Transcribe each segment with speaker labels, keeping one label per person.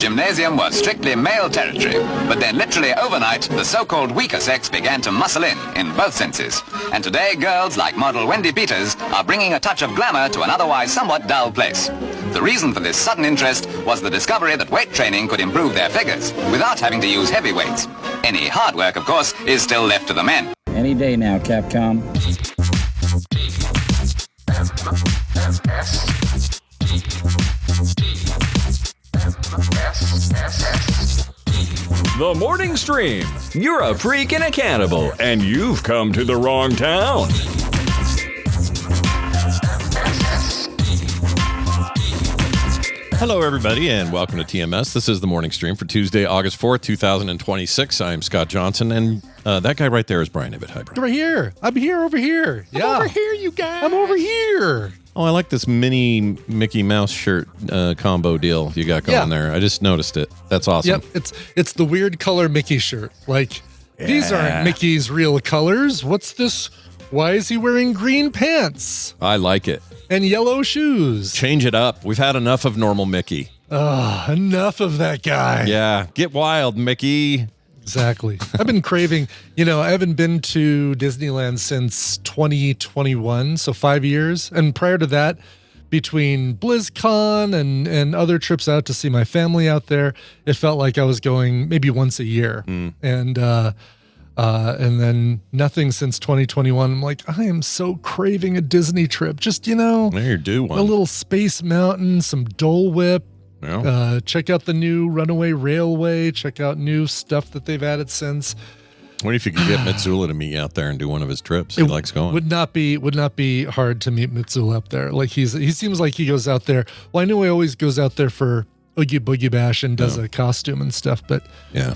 Speaker 1: gymnasium was strictly male territory, but then literally overnight, the so-called weaker sex began to muscle in both senses. And today, girls like model Wendy Peters are bringing a touch of glamour to an otherwise somewhat dull place. The reason for this sudden interest was the discovery that weight training could improve their figures without having to use heavy weights. Any hard work, of course, is still left to the men.
Speaker 2: Any day now, Capcom.
Speaker 3: The Morning Stream. You're a freak and a cannibal, and you've come to the wrong town.
Speaker 4: Hello, everybody, and welcome to TMS. This is the Morning Stream for Tuesday, August 4th, 2026. I'm Scott Johnson, and that guy right there is Brian Ibbett. Hi, Brian.
Speaker 5: Right here. I'm here over here.
Speaker 4: I'm over here, you guys.
Speaker 5: I'm over here.
Speaker 4: Oh, I like this mini Mickey Mouse shirt combo deal you got going there. I just noticed it. That's awesome.
Speaker 5: Yep, it's the weird color Mickey shirt. Like, these aren't Mickey's real colors. What's this? Why is he wearing green pants?
Speaker 4: I like it.
Speaker 5: And yellow shoes.
Speaker 4: Change it up. We've had enough of normal Mickey.
Speaker 5: Enough of that guy.
Speaker 4: Yeah, get wild, Mickey.
Speaker 5: Exactly. I've been craving, I haven't been to Disneyland since 2021, so 5 years. And prior to that, between BlizzCon and other trips out to see my family out there, it felt like I was going maybe once a year. And then nothing since 2021. I'm like, I am so craving a Disney trip. Just,
Speaker 4: There, do one.
Speaker 5: A little Space Mountain, some Dole Whip.
Speaker 4: Yeah.
Speaker 5: Check out the new Runaway Railway. Check out new stuff that they've added since.
Speaker 4: What if you could get Mitsula to meet you out there and do one of his trips? He likes going.
Speaker 5: Would not be hard to meet Mitsula up there. Like he seems like he goes out there. Well, I know he always goes out there for Oogie Boogie Bash and does a costume and stuff. But
Speaker 4: yeah,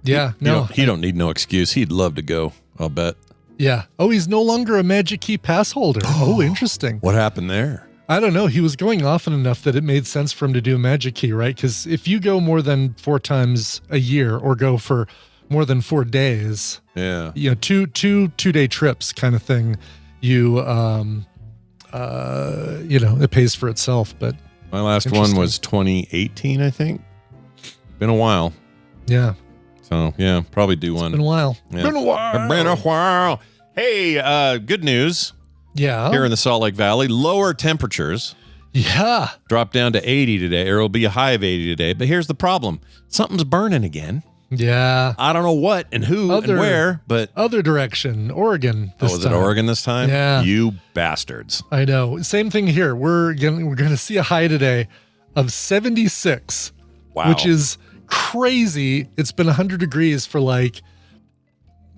Speaker 4: he don't need no excuse. He'd love to go. I'll bet.
Speaker 5: Yeah. Oh, he's no longer a Magic Key pass holder. Oh, interesting.
Speaker 4: What happened there?
Speaker 5: I don't know. He was going often enough that it made sense for him to do a Magic Key, right? Because if you go more than 4 times a year or go for more than 4 days, two-day trips kind of thing, it pays for itself. But
Speaker 4: my last one was 2018, I think. Been a while.
Speaker 5: Yeah.
Speaker 4: So yeah, probably do one.
Speaker 5: Been a while.
Speaker 4: Yeah.
Speaker 5: Been a while.
Speaker 4: Hey, good news.
Speaker 5: Yeah.
Speaker 4: Here in the Salt Lake Valley, lower temperatures.
Speaker 5: Yeah.
Speaker 4: Dropped down to 80 today, or it'll be a high of 80 today. But here's the problem. Something's burning again.
Speaker 5: Yeah.
Speaker 4: I don't know what and who and where, but...
Speaker 5: Other direction. Oregon this time.
Speaker 4: Was it Oregon this time?
Speaker 5: Yeah.
Speaker 4: You bastards.
Speaker 5: I know. Same thing here. We're going to see a high today of 76.
Speaker 4: Wow.
Speaker 5: Which is crazy. It's been 100 degrees for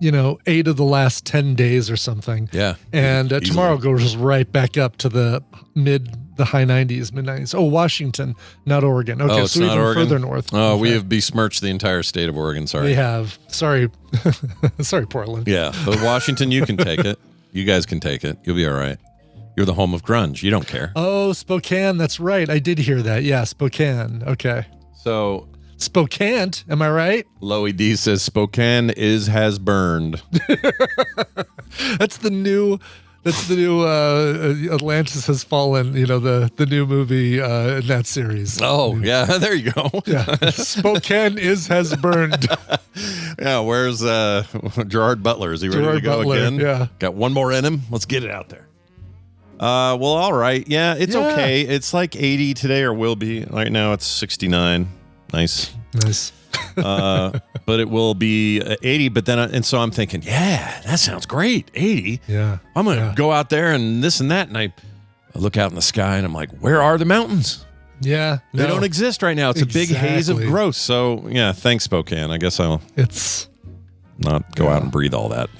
Speaker 5: 8 of the last 10 days or something.
Speaker 4: Yeah.
Speaker 5: And tomorrow goes right back up to the high 90s, mid 90s. Oh, Washington, not Oregon. Okay,
Speaker 4: it's
Speaker 5: so
Speaker 4: not
Speaker 5: even
Speaker 4: Oregon?
Speaker 5: further north.
Speaker 4: Oh, we have besmirched the entire state of Oregon. Sorry.
Speaker 5: We have. Sorry. Sorry, Portland.
Speaker 4: Yeah. But Washington, you can take it. You guys can take it. You'll be all right. You're the home of grunge. You don't care.
Speaker 5: Oh, Spokane. That's right. I did hear that. Yeah, Spokane. Okay.
Speaker 4: So...
Speaker 5: Spo-Can't, am I right?
Speaker 4: Loey D says Spokane has burned.
Speaker 5: That's the new Atlantis Has Fallen, the new movie in that series.
Speaker 4: Oh, yeah, there you go.
Speaker 5: Yeah. Spokane has burned.
Speaker 4: Yeah, where's Gerard Butler? Is he ready to go again?
Speaker 5: Yeah.
Speaker 4: Got one more in him? Let's get it out there. Well, all right. Yeah, it's okay. It's like 80 today, or will be. Right now it's 69. Nice. But it will be 80. But then, and so I'm thinking, yeah, that sounds great. 80.
Speaker 5: Yeah.
Speaker 4: I'm going to go out there and this and that. And I look out in the sky and I'm like, where are the mountains?
Speaker 5: Yeah.
Speaker 4: They don't exist right now. It's a big haze of gross. So yeah, thanks, Spokane. I guess I'll not go out and breathe all that,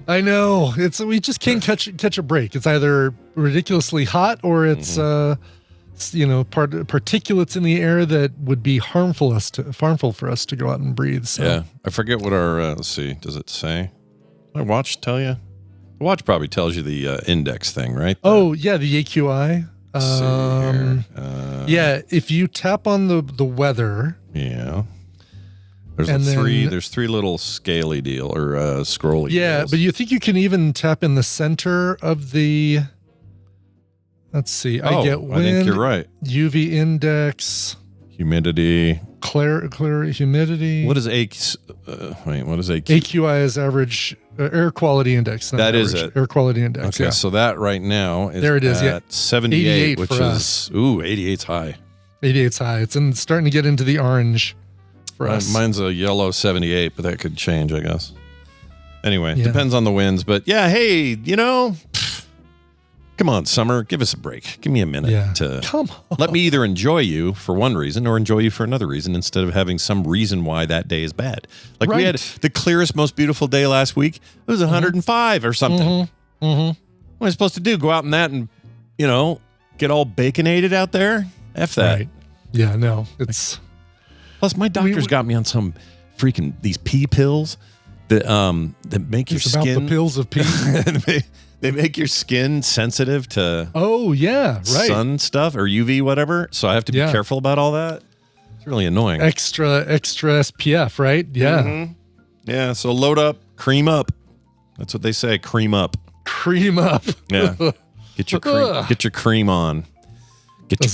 Speaker 5: I know. We just can't catch a break. It's either ridiculously hot or it's particulates in the air that would be harmful for us to go out and breathe. So.
Speaker 4: Yeah, I forget what our. Let's see. Does it say? My watch tell you? The watch probably tells you the index thing, right?
Speaker 5: The AQI. If you tap on the weather.
Speaker 4: Yeah. There's three little scaly deal or scrolly.
Speaker 5: Yeah,
Speaker 4: deals.
Speaker 5: but you think you can even tap in the center of the. Let's see. I get wind.
Speaker 4: I think you're right.
Speaker 5: UV index.
Speaker 4: Humidity.
Speaker 5: Clear humidity.
Speaker 4: What is what is AQ?
Speaker 5: AQI is average air quality index.
Speaker 4: That is it.
Speaker 5: Air quality index.
Speaker 4: Okay,
Speaker 5: yeah.
Speaker 4: so that right now is
Speaker 5: there it is.
Speaker 4: at 78,
Speaker 5: 88
Speaker 4: which
Speaker 5: for
Speaker 4: is
Speaker 5: us.
Speaker 4: 88's high.
Speaker 5: 88's high. It's starting to get into the orange for us.
Speaker 4: Mine's a yellow 78, but that could change, I guess. Anyway, depends on the winds, but yeah, hey, come on, summer, give us a break. Give me a minute to
Speaker 5: come on.
Speaker 4: Let me either enjoy you for one reason or enjoy you for another reason instead of having some reason why that day is bad. Like we had the clearest, most beautiful day last week. It was 105 or something. What am I supposed to do? Go out in that and, get all baconated out there? F that.
Speaker 5: Right. Yeah, no, it's...
Speaker 4: Plus, my doctor's got me on some freaking, these pee pills that make your skin...
Speaker 5: about the pills of pee.
Speaker 4: They make your skin sensitive to sun stuff or UV, whatever. So I have to be careful about all that. It's really annoying.
Speaker 5: Extra SPF, right? Yeah.
Speaker 4: Mm-hmm. Yeah, so load up, cream up. That's what they say, cream up.
Speaker 5: Cream up.
Speaker 4: Yeah. Get your cream on. Get your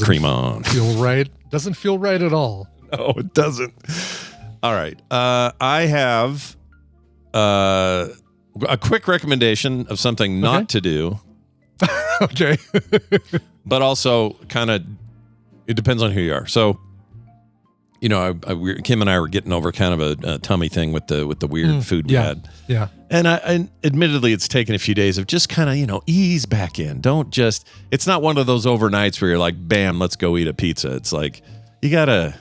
Speaker 4: cream on.
Speaker 5: Feel right. Doesn't feel right at all.
Speaker 4: No, it doesn't. All right. I have a quick recommendation of something not to do.
Speaker 5: Okay.
Speaker 4: But also kind of, it depends on who you are. So, Kim and I were getting over kind of a tummy thing with the weird food we had.
Speaker 5: Yeah.
Speaker 4: And admittedly, it's taken a few days of just kind of, ease back in. Don't just, it's not one of those overnights where you're like, bam, let's go eat a pizza. It's like, you gotta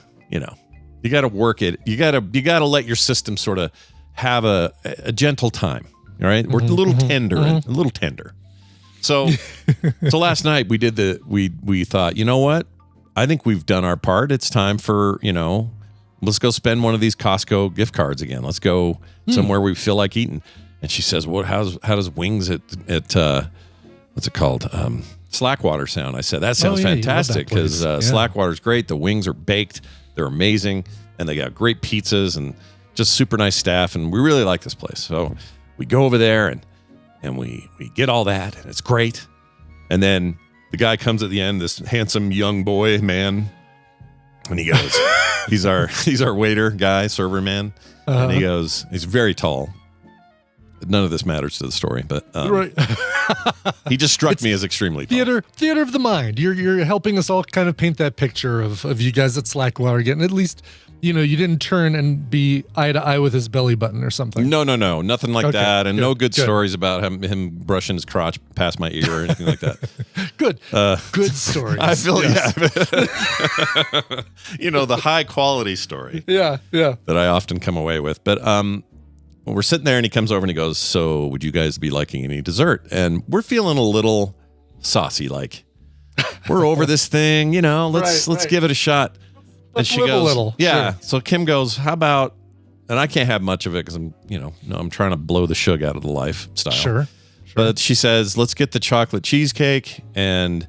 Speaker 4: work it. You gotta let your system sort of have a gentle time. All right. We're a little tender. So last night we did we thought, you know what? I think we've done our part. It's time for, let's go spend one of these Costco gift cards again. Let's go somewhere we feel like eating. And she says, how does wings at what's it called? Slackwater sound. I said, that sounds fantastic because Slackwater's great. The wings are baked. They're amazing. And they got great pizzas and just super nice staff. And we really like this place. So we go over there and we get all that. And it's great. And then the guy comes at the end, this handsome young boy man. And he goes, he's our waiter guy, server man. And he goes, he's very tall. None of this matters to the story, but he just struck me as extremely tall.
Speaker 5: Theater of the mind. You're helping us all kind of paint that picture of you guys at Slackwater getting at least, you didn't turn and be eye to eye with his belly button or something.
Speaker 4: No, nothing like that, and no good stories about him brushing his crotch past my ear or anything like that.
Speaker 5: Good stories.
Speaker 4: I feel the high quality story.
Speaker 5: Yeah.
Speaker 4: That I often come away with, but we're sitting there and he comes over and he goes, so would you guys be liking any dessert? And we're feeling a little saucy, like we're over this thing, let's give it a shot.
Speaker 5: Let's
Speaker 4: and she
Speaker 5: live
Speaker 4: goes,
Speaker 5: a little.
Speaker 4: Yeah.
Speaker 5: Sure.
Speaker 4: So Kim goes, how about, and I can't have much of it because I'm trying to blow the sugar out of the lifestyle.
Speaker 5: Sure.
Speaker 4: But she says, let's get the chocolate cheesecake. And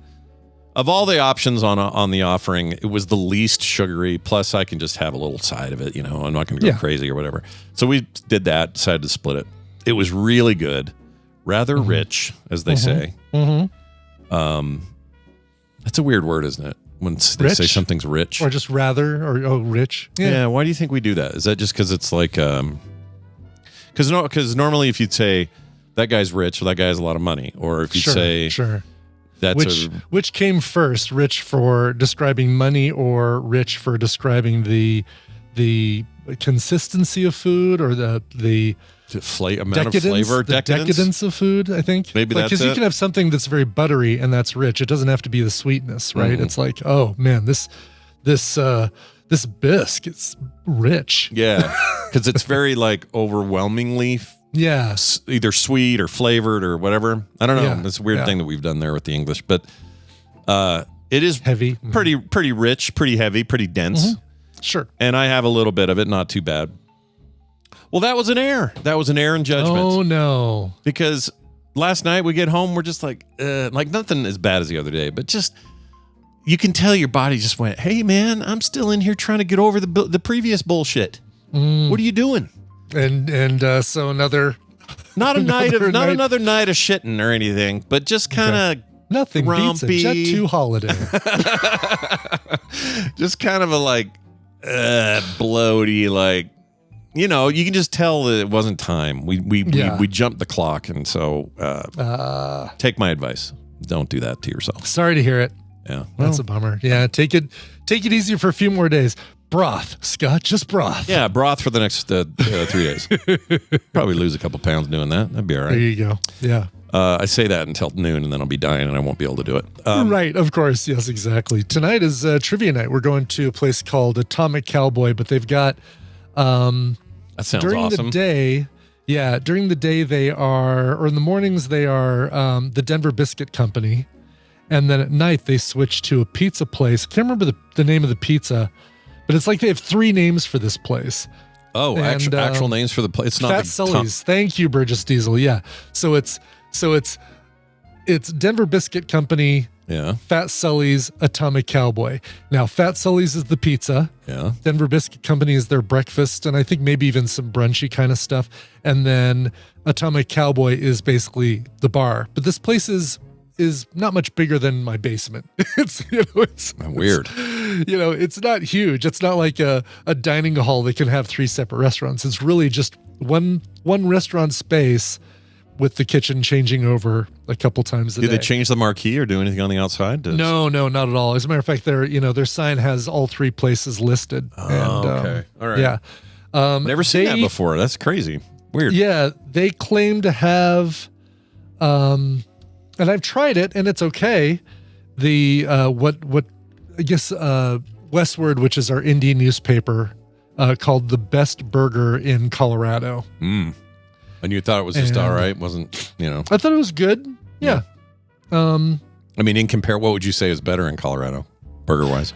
Speaker 4: of all the options on the offering, it was the least sugary. Plus, I can just have a little side of it. I'm not going to go crazy or whatever. So we did that, decided to split it. It was really good, rather rich, as they say. Mm-hmm. That's a weird word, isn't it? When they say something's rich.
Speaker 5: Or just rather, or rich.
Speaker 4: Yeah. Why do you think we do that? Is that just because it's like, because normally if you'd say that guy's rich, or that guy has a lot of money, or if you say, that's
Speaker 5: which came first, rich for describing money or rich for describing the consistency of food or the
Speaker 4: amount of flavor,
Speaker 5: decadence of food, I think.
Speaker 4: Maybe that's
Speaker 5: because you can have something that's very buttery and that's rich. It doesn't have to be the sweetness, right? Mm-hmm. It's like, oh man, this bisque, it's rich.
Speaker 4: Yeah, because it's very like overwhelmingly either sweet or flavored or whatever. I don't know. Yeah. It's a weird thing that we've done there with the English, but it is
Speaker 5: heavy,
Speaker 4: pretty rich, pretty heavy, pretty dense.
Speaker 5: Mm-hmm. Sure.
Speaker 4: And I have a little bit of it, not too bad. Well, that was an error. That was an error in judgment.
Speaker 5: Oh, no.
Speaker 4: Because last night we get home, we're just like nothing as bad as the other day, but just, you can tell your body just went, hey, man, I'm still in here trying to get over the previous bullshit. What are you doing?
Speaker 5: And so another...
Speaker 4: Not another night of shitting or anything, but just kind of
Speaker 5: Nothing beats a
Speaker 4: Grumpy.
Speaker 5: Jet 2 holiday.
Speaker 4: Just kind of a like bloaty, like, you know, you can just tell that it wasn't time. We jumped the clock, and so take my advice. Don't do that to yourself.
Speaker 5: Sorry to hear it.
Speaker 4: Yeah,
Speaker 5: That's a bummer. Yeah, take it easy for a few more days. Broth, Scott, just broth.
Speaker 4: yeah. Broth for the next 3 days. Probably lose a couple pounds doing that. That'd be all
Speaker 5: There
Speaker 4: right.
Speaker 5: you go. Yeah.
Speaker 4: I say that until noon, and then I'll be dying, and I won't be able to do it.
Speaker 5: Right, of course. Yes, exactly. Tonight is trivia night. We're going to a place called Atomic Cowboy, but they've got
Speaker 4: That sounds
Speaker 5: during
Speaker 4: awesome.
Speaker 5: the day. Yeah, during the day they are, or in the mornings they are the Denver Biscuit Company, and then at night they switch to a pizza place. Can't remember the name of the pizza, but it's like they have 3 names for this place.
Speaker 4: Oh,
Speaker 5: And,
Speaker 4: actual names for the place. It's not
Speaker 5: Fat
Speaker 4: the
Speaker 5: Sully's. Thank you, Burgess Diesel. Yeah. So it's Denver Biscuit Company,
Speaker 4: Yeah,
Speaker 5: Fat Sully's, Atomic Cowboy. Now, Fat Sully's is the pizza.
Speaker 4: yeah.
Speaker 5: Denver Biscuit Company is their breakfast, and I think maybe even some brunchy kind of stuff. And then Atomic Cowboy is basically the bar. But this place is not much bigger than my basement. It's
Speaker 4: Weird.
Speaker 5: It's not huge. It's not like a dining hall that can have 3 separate restaurants. It's really just one restaurant space with the kitchen changing over a couple times a
Speaker 4: Do
Speaker 5: day.
Speaker 4: they change the marquee or do anything on the outside?
Speaker 5: No, not at all. As a matter of fact, their sign has all 3 places listed.
Speaker 4: Oh, okay. All right.
Speaker 5: Yeah.
Speaker 4: Never seen that before. That's crazy. Weird.
Speaker 5: Yeah, they claim to have, and I've tried it, and it's okay. The what I guess Westward, which is our indie newspaper, called the best burger in Colorado.
Speaker 4: And you thought it was just
Speaker 5: And-
Speaker 4: all right? Wasn't,
Speaker 5: I thought it was good. Yeah.
Speaker 4: I mean, what would you say is better in Colorado, burger-wise?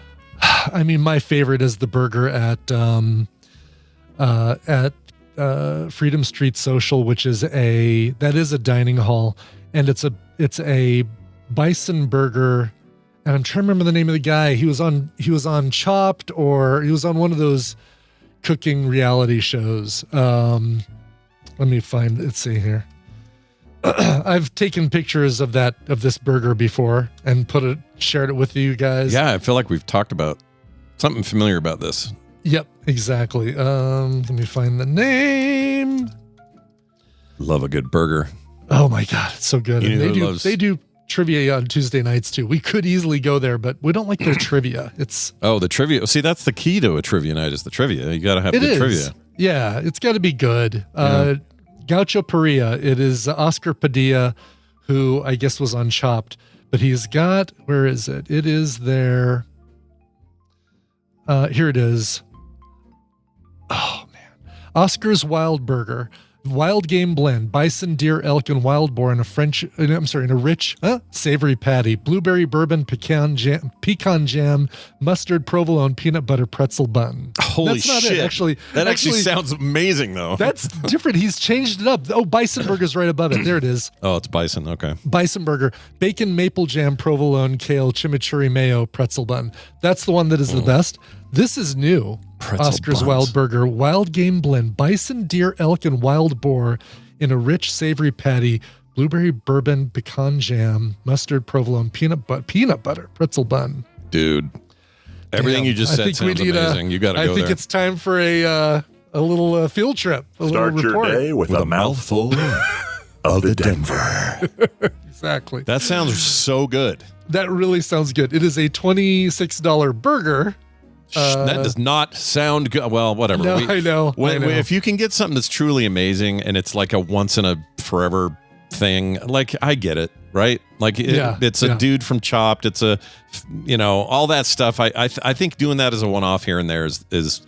Speaker 5: I mean, my favorite is the burger at Freedom Street Social, which is a dining hall, and it's a bison burger. And I'm trying to remember the name of the guy. He was on Chopped, or he was on one of those cooking reality shows. Let me find. Let's see here. I've taken pictures of this burger before and shared it with you guys.
Speaker 4: Yeah, I feel like we've talked about something familiar about this.
Speaker 5: Yep, exactly. Let me find the name.
Speaker 4: Love a good burger.
Speaker 5: Oh my God, it's so good.
Speaker 4: You
Speaker 5: And
Speaker 4: know who loves-
Speaker 5: they do trivia on Tuesday nights too. We could easily go there, but we don't like their trivia.
Speaker 4: The trivia. See, that's the key to a trivia night is the trivia. You got to have good trivia.
Speaker 5: Yeah, it's got to be good. Gaucho Perea. It is Oscar Padilla, who I guess was on Chopped, but he's got, where is it? It is there. Here it is. Oh man, Oscar's Wild Burger. Wild game blend, bison, deer, elk, and wild boar in a rich, savory patty, blueberry bourbon, pecan jam, mustard, provolone, peanut butter, pretzel bun.
Speaker 4: Holy
Speaker 5: That's not
Speaker 4: shit.
Speaker 5: it. Actually,
Speaker 4: That actually sounds amazing, though.
Speaker 5: that's different. He's changed it up. Oh, bison burger's right above it. There it is.
Speaker 4: Oh, it's bison. Okay.
Speaker 5: Bison burger, bacon, maple jam, provolone, kale, chimichurri mayo, pretzel bun. That's the one that is the best. This is new.
Speaker 4: Pretzel
Speaker 5: Oscar's
Speaker 4: buns.
Speaker 5: Wild Burger, wild game blend, bison, deer, elk, and wild boar in a rich, savory patty, blueberry bourbon, pecan jam, mustard, provolone, peanut butter, pretzel bun.
Speaker 4: Dude, everything
Speaker 5: Damn,
Speaker 4: you just
Speaker 5: I
Speaker 4: said
Speaker 5: think we
Speaker 4: sounds
Speaker 5: need
Speaker 4: amazing. You got to go there.
Speaker 5: I think it's time for a little field trip.
Speaker 6: Start
Speaker 5: little report.
Speaker 6: your day with a mouthful of the Denver.
Speaker 5: Exactly.
Speaker 4: That sounds so good.
Speaker 5: That really sounds good. It is a $26 burger.
Speaker 4: That does not sound good. Well, whatever.
Speaker 5: No, I know.
Speaker 4: If you can get something that's truly amazing and it's like a once in a forever thing, like I get it, right? Like it's a dude from Chopped. It's all that stuff. I think doing that as a one-off here and there is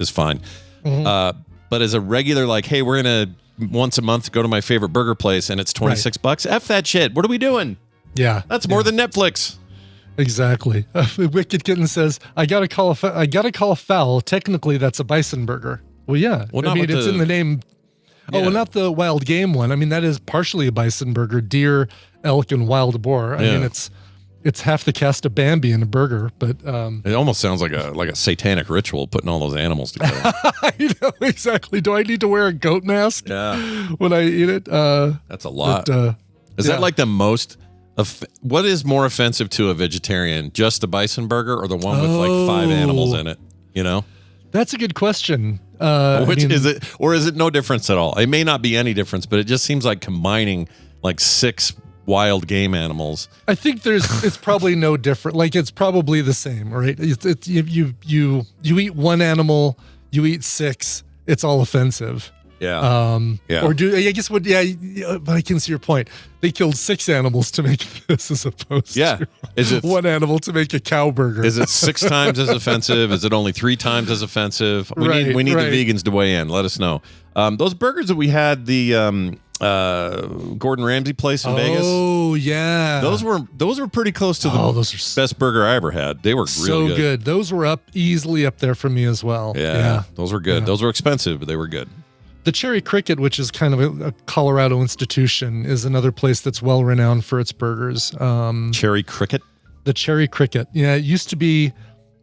Speaker 4: fine.
Speaker 5: Mm-hmm.
Speaker 4: But as a regular, like, hey, we're gonna once a month go to my favorite burger place and it's $26. F that shit. What are we doing?
Speaker 5: Yeah,
Speaker 4: That's more than Netflix.
Speaker 5: exactly. Wicked Kitten says, I gotta call a foul. Technically, that's a bison burger. Well, yeah.
Speaker 4: Well,
Speaker 5: I
Speaker 4: not
Speaker 5: mean,
Speaker 4: with
Speaker 5: it's
Speaker 4: the-
Speaker 5: in the name. Oh,
Speaker 4: Yeah.
Speaker 5: well, not the wild game one. I mean, that is partially a bison burger. Deer, elk, and wild boar. I mean, it's half the cast of Bambi in a burger, but
Speaker 4: It almost sounds like a satanic ritual putting all those animals together.
Speaker 5: I know exactly. Do I need to wear a goat mask
Speaker 4: Yeah.
Speaker 5: when I eat it?
Speaker 4: That's a lot.
Speaker 5: But,
Speaker 4: Is that like the most What is more offensive to a vegetarian? Just the bison burger or the one with like 5 animals in it? You know?
Speaker 5: That's a good question.
Speaker 4: Is it, or is it no difference at all? It may not be any difference, but it just seems like combining like 6 wild game animals.
Speaker 5: I think it's probably no different. Like it's probably the same, right? You eat one animal, you eat 6. It's all offensive.
Speaker 4: Yeah.
Speaker 5: Or I guess but I can see your point. They killed 6 animals to make this as opposed to one animal to make a cow burger.
Speaker 4: Is it 6 times as offensive? Is it only 3 times as offensive? We need the vegans to weigh in. Let us know. Those burgers that we had, the Gordon Ramsay place in Vegas.
Speaker 5: Oh yeah,
Speaker 4: those were pretty close to the best burger I ever had. They were really good.
Speaker 5: Those were easily up there for me as well.
Speaker 4: Yeah. Those were good. Yeah. Those were expensive, but they were good.
Speaker 5: The Cherry Cricket, which is kind of a Colorado institution, is another place that's well renowned for its burgers.
Speaker 4: Cherry Cricket?
Speaker 5: The Cherry Cricket. Yeah, it used to be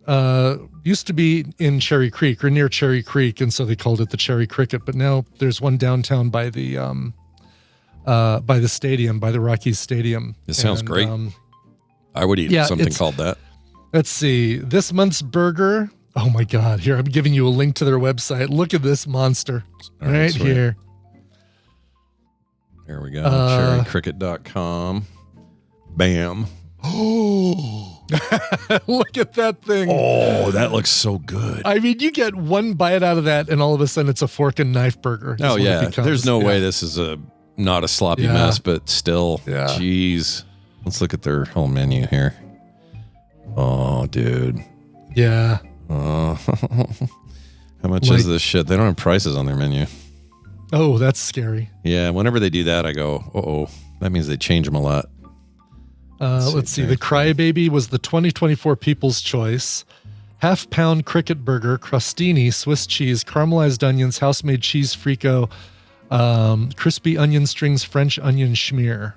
Speaker 5: in Cherry Creek or near Cherry Creek, and so they called it the Cherry Cricket. But now there's one downtown by the stadium, by the Rockies Stadium.
Speaker 4: It sounds great. I would eat something called that.
Speaker 5: Let's see. This month's burger. Oh my God. Here, I'm giving you a link to their website. Look at this monster right here.
Speaker 4: There we go. Cherrycricket.com. Bam.
Speaker 5: Oh, look at that thing.
Speaker 4: Oh, that looks so good.
Speaker 5: I mean, you get one bite out of that and all of a sudden it's a fork and knife burger.
Speaker 4: Oh yeah. There's no way this is not a sloppy mess, but still, geez. Let's look at their whole menu here. Oh, dude.
Speaker 5: Yeah.
Speaker 4: How much is this shit? They don't have prices on their menu.
Speaker 5: Oh, that's scary.
Speaker 4: Yeah, whenever they do that, I go, uh-oh. That means they change them a lot.
Speaker 5: Let's see. The Crybaby was the 2024 People's Choice. Half-pound cricket burger, crostini, Swiss cheese, caramelized onions, house-made cheese frico, crispy onion strings, French onion schmear.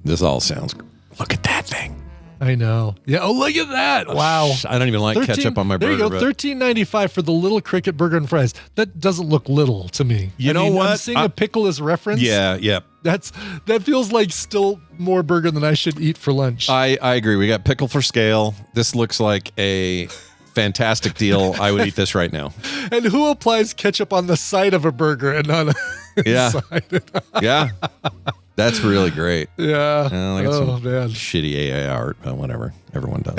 Speaker 4: This all sounds... Look at that thing.
Speaker 5: I know. Yeah. Oh, look at that. Wow.
Speaker 4: I don't even like ketchup on my burger.
Speaker 5: There you go. $13.95 for the little cricket burger and fries. That doesn't look little to me.
Speaker 4: You know what?
Speaker 5: I'm seeing a pickle as reference.
Speaker 4: Yeah.
Speaker 5: That feels like still more burger than I should eat for lunch.
Speaker 4: I agree. We got pickle for scale. This looks like a fantastic deal. I would eat this right now.
Speaker 5: And who applies ketchup on the side of a burger and not inside?
Speaker 4: Yeah. That's really great.
Speaker 5: Yeah.
Speaker 4: Man. Shitty AI art, but whatever. Everyone does.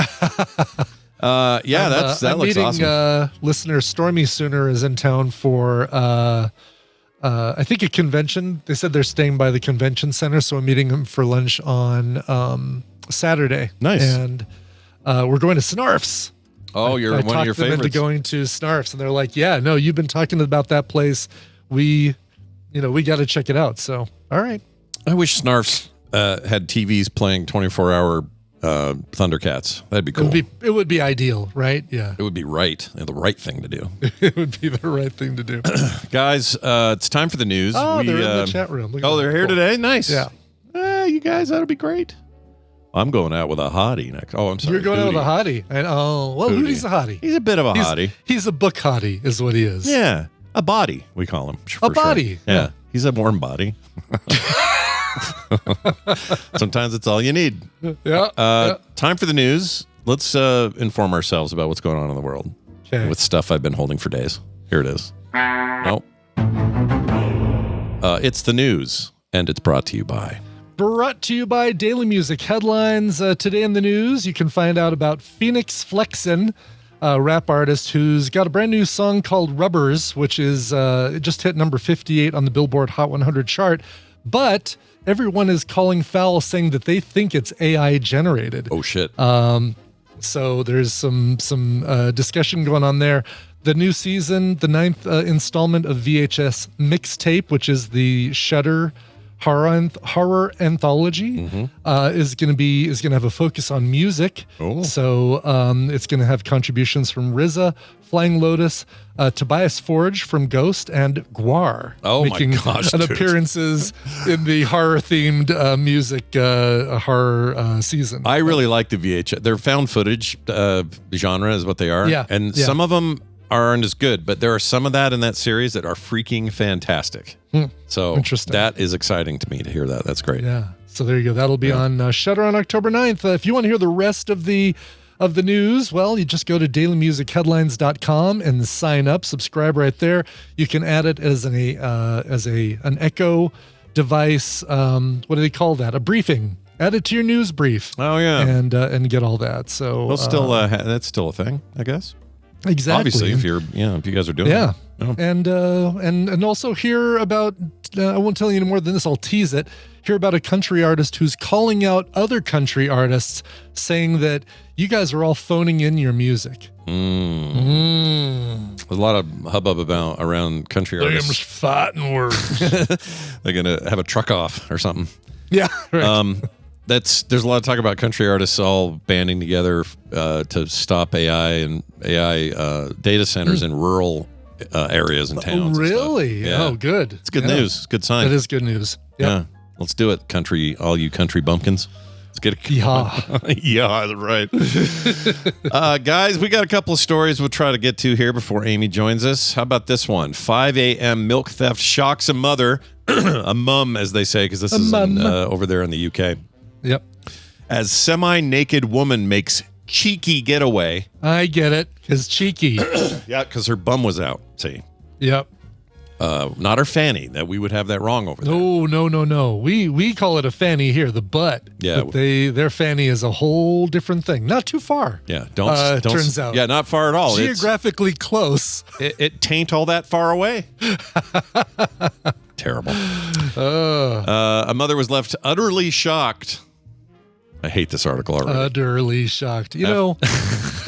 Speaker 4: That looks awesome.
Speaker 5: Listener Stormy Sooner is in town for, I think, a convention. They said they're staying by the convention center, so I'm meeting him for lunch on Saturday.
Speaker 4: Nice.
Speaker 5: And we're going to Snarf's.
Speaker 4: Oh, you're one of your favorites.
Speaker 5: I talked them into going to Snarf's, and they're like, "Yeah, no, you've been talking about that place. We got to check it out." So, all right.
Speaker 4: I wish Snarf's had TVs playing 24-hour Thundercats. That'd be cool.
Speaker 5: It would be ideal, right? Yeah.
Speaker 4: It would be the right thing to do.
Speaker 5: It would be the right thing to do.
Speaker 4: Guys, it's time for the news.
Speaker 5: Oh, they're in the chat room.
Speaker 4: They're here today? Nice.
Speaker 5: Yeah.
Speaker 4: You guys, that'll be great. I'm going out with a hottie next. Oh, I'm sorry.
Speaker 5: You're going out with a hottie. Hootie's a hottie.
Speaker 4: He's a bit of a hottie.
Speaker 5: He's a book hottie is what he is.
Speaker 4: Yeah. A body, we call him.
Speaker 5: A body.
Speaker 4: Yeah. He's a warm body. Sometimes it's all you need.
Speaker 5: Yeah.
Speaker 4: Time for the news. Let's inform ourselves about what's going on in the world with stuff I've been holding for days. Here it is. Nope. It's the news, and it's brought to you by
Speaker 5: Daily Music Headlines. Today in the news, you can find out about Phoenix Flexin, a rap artist who's got a brand new song called Rubbers, which is it just hit number 58 on the Billboard Hot 100 chart. But everyone is calling foul, saying that they think it's AI generated.
Speaker 4: Oh, shit.
Speaker 5: So there's some discussion going on there. The new season, the 9th installment of VHS Mixtape, which is the Shudder horror anthology, is going to have a focus on music.
Speaker 4: Oh.
Speaker 5: So it's going to have contributions from RZA, Flying Lotus, Tobias Forge from Ghost, and Guar.
Speaker 4: Oh my gosh,
Speaker 5: appearances in the horror-themed music horror season.
Speaker 4: I really like the VHS. They're found footage genre is what they are.
Speaker 5: Yeah.
Speaker 4: And some of them aren't as good, but there are some of that in that series that are freaking fantastic. So
Speaker 5: Interesting.
Speaker 4: that is exciting to me to hear that. That's great.
Speaker 5: Yeah. So there you go. That'll be on Shudder on October 9th. If you want to hear the rest of the news, well, you just go to dailymusicheadlines.com and sign up, subscribe right there. You can add it as an Echo device. What do they call that? A briefing. Add it to your news brief.
Speaker 4: Oh yeah,
Speaker 5: and get all that. So
Speaker 4: well, still that's still a thing, I guess.
Speaker 5: Exactly.
Speaker 4: Obviously, if you guys are doing
Speaker 5: yeah.
Speaker 4: it. Oh.
Speaker 5: And also hear about, I won't tell you any more than this, I'll tease it. Hear about a country artist who's calling out other country artists, saying that you guys are all phoning in your music.
Speaker 4: There's a lot of hubbub around country artists.
Speaker 5: Fighting words.
Speaker 4: They're gonna have a truck off or something.
Speaker 5: Yeah. Right.
Speaker 4: There's a lot of talk about country artists all banding together to stop AI data centers in rural areas and towns.
Speaker 5: Oh, really?
Speaker 4: Yeah.
Speaker 5: Oh, good.
Speaker 4: It's good news. It's a good sign.
Speaker 5: That is good news. Yep.
Speaker 4: Yeah. Let's do it, all you country bumpkins. Let's get it.
Speaker 5: Yeah.
Speaker 4: Yeah, right. Guys, we got a couple of stories we'll try to get to here before Amy joins us. How about this one? 5 a.m. milk theft shocks a mother, a mum, as they say, because this is over there in the UK.
Speaker 5: Yep.
Speaker 4: As semi-naked woman makes cheeky getaway.
Speaker 5: I get it, because cheeky.
Speaker 4: Yeah, because her bum was out. See.
Speaker 5: Yep.
Speaker 4: Not her fanny. That we would have that wrong over there.
Speaker 5: No. We call it a fanny here, the butt.
Speaker 4: Yeah.
Speaker 5: But their fanny is a whole different thing. Not too far.
Speaker 4: Yeah. Don't.
Speaker 5: Turns out.
Speaker 4: Yeah, not far at all.
Speaker 5: Geographically close.
Speaker 4: It tain't all that far away. Terrible. A mother was left utterly shocked. I hate this article already.
Speaker 5: Utterly shocked. You know,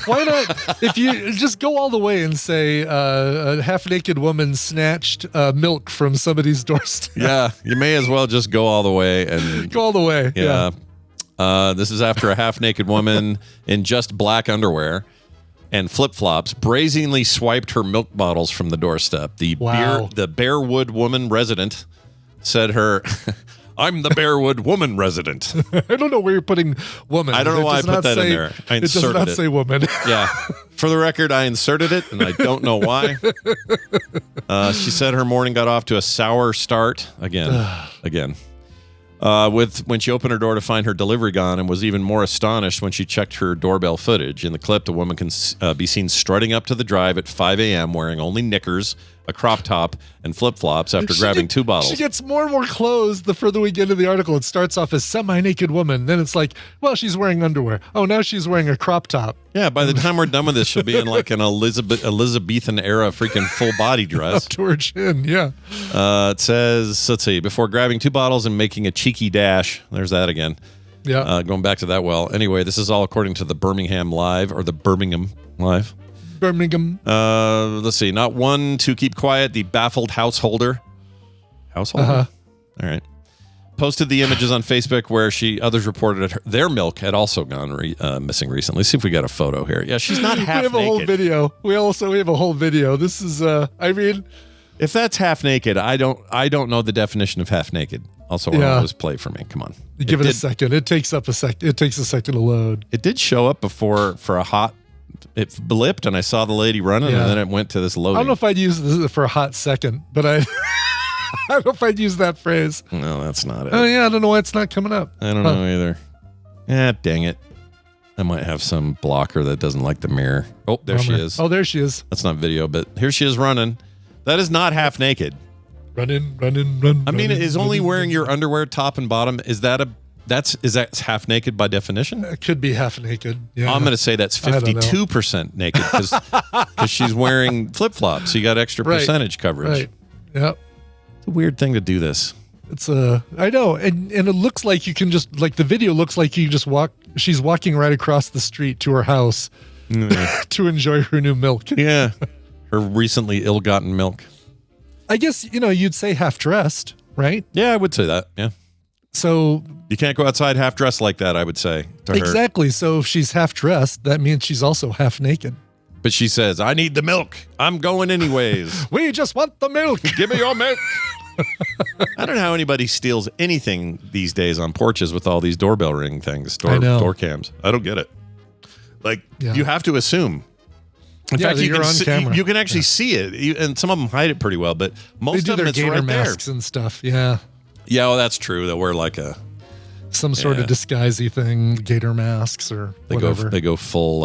Speaker 5: why not? If you just go all the way and say a half-naked woman snatched milk from somebody's doorstep.
Speaker 4: Yeah, you may as well just go all the way and
Speaker 5: go all the way.
Speaker 4: Yeah. This is after a half-naked woman in just black underwear and flip-flops brazenly swiped her milk bottles from the doorstep. The Barewood Woman Resident said her... I'm the Barewood Woman Resident.
Speaker 5: I don't know where you're putting woman.
Speaker 4: I don't know why I put that in there. I inserted it.
Speaker 5: Does not say woman.
Speaker 4: Yeah. For the record, I inserted it, and I don't know why. She said her morning got off to a sour start. Again. When she opened her door to find her delivery gone, and was even more astonished when she checked her doorbell footage. In the clip, the woman can be seen strutting up to the drive at 5 a.m. wearing only knickers, a crop top, and flip-flops after grabbing 2 bottles.
Speaker 5: She gets more and more clothes the further we get into the article. It starts off as semi-naked woman. Then it's like, well, she's wearing underwear. Oh, now she's wearing a crop top.
Speaker 4: Yeah, by the time we're done with this, she'll be in like an Elizabethan era freaking full body dress.
Speaker 5: Up to her chin, yeah.
Speaker 4: It says, let's see, before grabbing 2 bottles and making a cheeky dash. There's that again.
Speaker 5: Yeah.
Speaker 4: Going back to that well. Anyway, this is all according to the Birmingham Live, or the Birmingham Live.
Speaker 5: Birmingham.
Speaker 4: Let's see. Not one to keep quiet. The baffled householder. All right. Posted the images on Facebook where others reported their milk had also gone missing recently. See if we got a photo here. Yeah, she's not half naked.
Speaker 5: We have a whole video. We have a whole video. This is, I mean,
Speaker 4: if that's half naked, I don't know the definition of half naked. Also, it was play for me. Come on.
Speaker 5: Give it a second. It takes a second to load.
Speaker 4: It did show up before for a hot. It blipped and I saw the lady running, and then it went to this loading.
Speaker 5: I don't know if I'd use this for a hot second, but I don't know if I'd use that phrase.
Speaker 4: No, that's not it.
Speaker 5: Oh yeah, I don't know why it's not coming up.
Speaker 4: I don't know either. Dang it. I might have some blocker that doesn't like the mirror. Oh, there she is.
Speaker 5: Oh, there she is.
Speaker 4: That's not video, but here she is running. That is not half naked.
Speaker 5: Run.
Speaker 4: I mean, is only wearing your underwear top and bottom, is that half naked by definition?
Speaker 5: It could be half naked. Yeah.
Speaker 4: I'm going to say that's 52% naked because she's wearing flip-flops. So you got extra percentage coverage.
Speaker 5: Right. Yep.
Speaker 4: It's a weird thing to do this.
Speaker 5: It's I know. And it looks like you can just, like the video looks like you just she's walking right across the street to her house to enjoy her new milk.
Speaker 4: Yeah. Her recently ill-gotten milk.
Speaker 5: I guess, you'd say half-dressed, right?
Speaker 4: Yeah, I would say that. Yeah.
Speaker 5: So
Speaker 4: you can't go outside half dressed like that, I would say to her.
Speaker 5: Exactly. So if she's half dressed, that means she's also half naked.
Speaker 4: But she says, I need the milk. I'm going anyways.
Speaker 5: We just want the milk.
Speaker 4: Give me your milk. I don't know how anybody steals anything these days on porches with all these doorbell ring things, door cams. I don't get it. Like, you have to assume. In fact, you can actually see it, and some of them hide it pretty well, but most of them it's right there.
Speaker 5: Masks and stuff, yeah.
Speaker 4: Yeah, well, that's true. They'll wear like a
Speaker 5: some sort of disguisey thing, gator masks or whatever.
Speaker 4: They go full.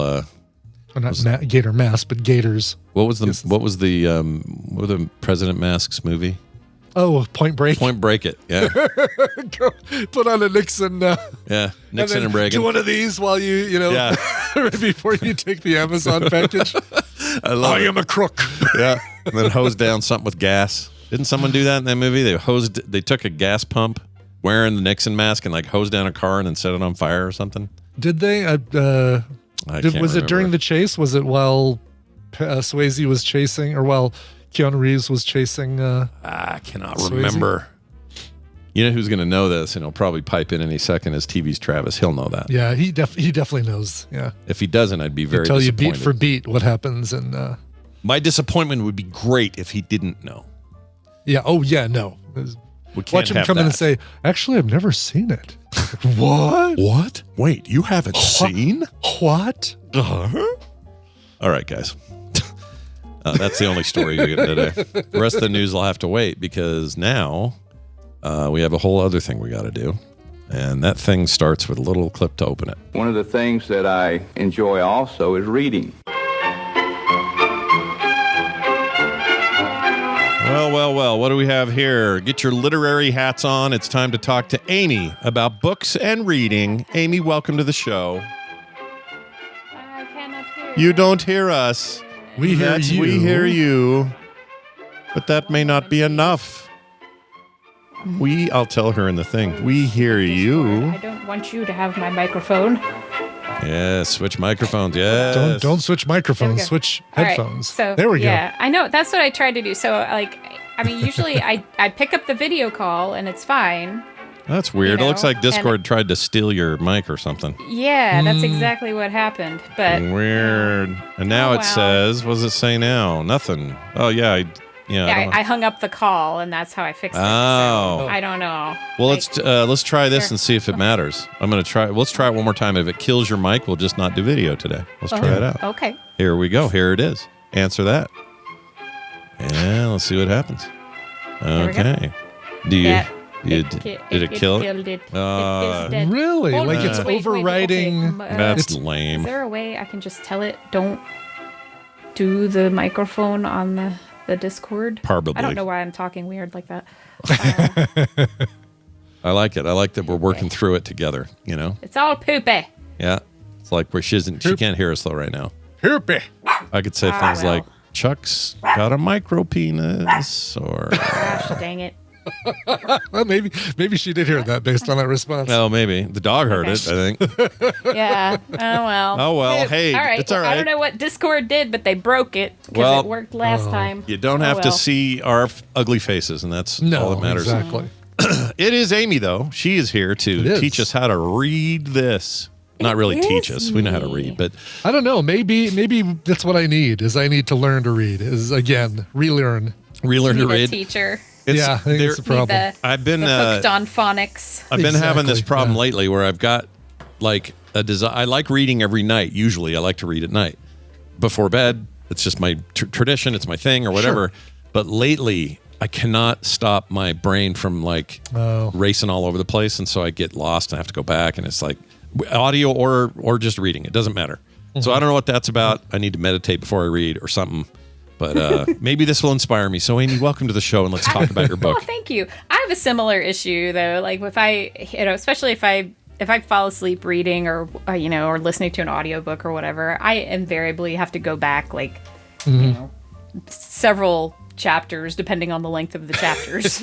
Speaker 5: Or not gator mask, but gators.
Speaker 4: What was the President Masks movie?
Speaker 5: Oh, Point Break.
Speaker 4: Point Break it. Yeah.
Speaker 5: Put on a Nixon.
Speaker 4: Yeah, Nixon and Reagan.
Speaker 5: Do one of these while
Speaker 4: Yeah.
Speaker 5: right before you take the Amazon package. I am a crook.
Speaker 4: Yeah, and then hose down something with gas. Didn't someone do that in that movie? They took a gas pump wearing the Nixon mask and like hosed down a car and then set it on fire or something.
Speaker 5: Did they? Was it during the chase? Was it while Swayze was chasing, or while Keanu Reeves was chasing?
Speaker 4: I cannot
Speaker 5: Swayze?
Speaker 4: remember. You know who's going to know this, and he'll probably pipe in any second as TV's Travis. He'll know that.
Speaker 5: Yeah, he definitely knows. Yeah.
Speaker 4: If he doesn't, I'd be very
Speaker 5: He'll tell
Speaker 4: disappointed.
Speaker 5: you beat for beat what happens, and
Speaker 4: my disappointment would be great if he didn't know.
Speaker 5: yeah. Oh yeah, no.
Speaker 4: We can't
Speaker 5: Watch him
Speaker 4: have
Speaker 5: come in
Speaker 4: that.
Speaker 5: and say, "Actually, I've never seen it."
Speaker 6: What? What? Wait, you haven't seen?
Speaker 5: What?
Speaker 4: All right, guys. That's the only story you get today. The rest of the news will have to wait because now we have a whole other thing we got to do. And that thing starts with a little clip to open it.
Speaker 7: One of the things that I enjoy also is reading.
Speaker 4: Well, what do we have here? Get your literary hats on. It's time to talk to Amy about books and reading. Amy, welcome to the show.
Speaker 8: I cannot hear
Speaker 4: You don't hear us.
Speaker 5: We hear you.
Speaker 4: We hear you. But that may not be enough. I'll tell her in the thing. We hear you.
Speaker 8: I don't want you to have my microphone.
Speaker 4: Yes, switch microphones. Yes.
Speaker 5: Don't switch microphones.
Speaker 8: There we go.
Speaker 5: Switch
Speaker 8: All right,
Speaker 5: headphones.
Speaker 8: so
Speaker 5: there we go.
Speaker 8: Yeah, I know. That's what I tried to do. So, usually I pick up the video call and it's fine.
Speaker 4: That's weird.
Speaker 8: You
Speaker 4: It looks
Speaker 8: know,
Speaker 4: like Discord tried to steal your mic or something.
Speaker 8: Yeah, that's exactly what happened. But
Speaker 4: Weird. And now
Speaker 8: Oh,
Speaker 4: it
Speaker 8: well.
Speaker 4: says, what does it say now? Nothing. Oh, yeah. I don't know.
Speaker 8: I hung up the call and that's how I fixed it.
Speaker 4: Oh.
Speaker 8: So I don't know.
Speaker 4: Well,
Speaker 8: Like,
Speaker 4: let's try this
Speaker 8: Here.
Speaker 4: and see if it matters. I'm going to try. Let's try it one more time. If it kills your mic, we'll just not do video today. Let's try it out.
Speaker 8: Okay.
Speaker 4: Here we go. Here it is. Answer that. And let's see what happens.
Speaker 8: we go.
Speaker 4: Okay. Do you?
Speaker 8: Yeah.
Speaker 4: Did it kill it?
Speaker 8: killed it.
Speaker 4: Uh,
Speaker 8: It is dead.
Speaker 5: Really?
Speaker 8: Hold
Speaker 5: like
Speaker 8: on.
Speaker 5: it's
Speaker 8: Wait,
Speaker 5: overriding.
Speaker 8: okay.
Speaker 4: That's
Speaker 8: Is
Speaker 4: lame.
Speaker 8: there a way I can just tell it don't do the microphone on the Discord?
Speaker 4: Probably.
Speaker 8: I don't know why I'm talking weird like that.
Speaker 4: I like it. I like that we're working through it together. You know?
Speaker 8: It's all poopy.
Speaker 4: Yeah. It's like she can't hear us though right now.
Speaker 5: Herpy.
Speaker 4: I could say things
Speaker 8: well.
Speaker 4: like Chuck's got a micro penis or
Speaker 8: Gosh dang it.
Speaker 5: Well, maybe she did hear that based on that response.
Speaker 4: oh maybe the dog heard it. I think.
Speaker 8: Yeah. Oh well.
Speaker 4: Oh, well. Hey,
Speaker 8: all right.
Speaker 4: it's all
Speaker 8: I
Speaker 4: right.
Speaker 8: don't know what Discord did, but they broke it because
Speaker 4: Well,
Speaker 8: it worked last time.
Speaker 4: You don't
Speaker 8: Oh,
Speaker 4: have to
Speaker 8: well.
Speaker 4: see our ugly faces, and that's
Speaker 5: No,
Speaker 4: all that matters.
Speaker 5: exactly.
Speaker 4: It is Amy though. She is here
Speaker 5: It
Speaker 4: to
Speaker 5: is.
Speaker 4: teach us how to read this. Not really teach
Speaker 8: is
Speaker 4: us. We know how to
Speaker 8: me.
Speaker 4: read, but
Speaker 5: I don't know. Maybe that's what I need. Is I need to learn to read. Is again relearn.
Speaker 4: relearn to
Speaker 8: Need a
Speaker 4: read.
Speaker 8: teacher.
Speaker 5: Yeah, I think
Speaker 4: there-
Speaker 5: it's a
Speaker 8: Need
Speaker 5: problem.
Speaker 8: the,
Speaker 4: I've been
Speaker 8: the hooked on phonics.
Speaker 4: I've been having this
Speaker 5: Exactly,
Speaker 4: problem
Speaker 5: yeah.
Speaker 4: lately where I've got like a desire. I like reading every night. Usually, I like to read at night before bed. It's just my tradition. It's my thing or whatever. But lately, I cannot stop my brain from like racing all over the place, and so I get lost and I have to go back. And it's like audio or just reading. It doesn't matter. So I don't know what that's about. I need to meditate before I read or something. But maybe this will inspire me. So Amy, welcome to the show, and let's talk about your book.
Speaker 8: Oh, thank you. I have a similar issue though. Like if I, especially if I fall asleep reading or or listening to an audiobook or whatever, I invariably have to go back like several chapters depending on the length of the chapters.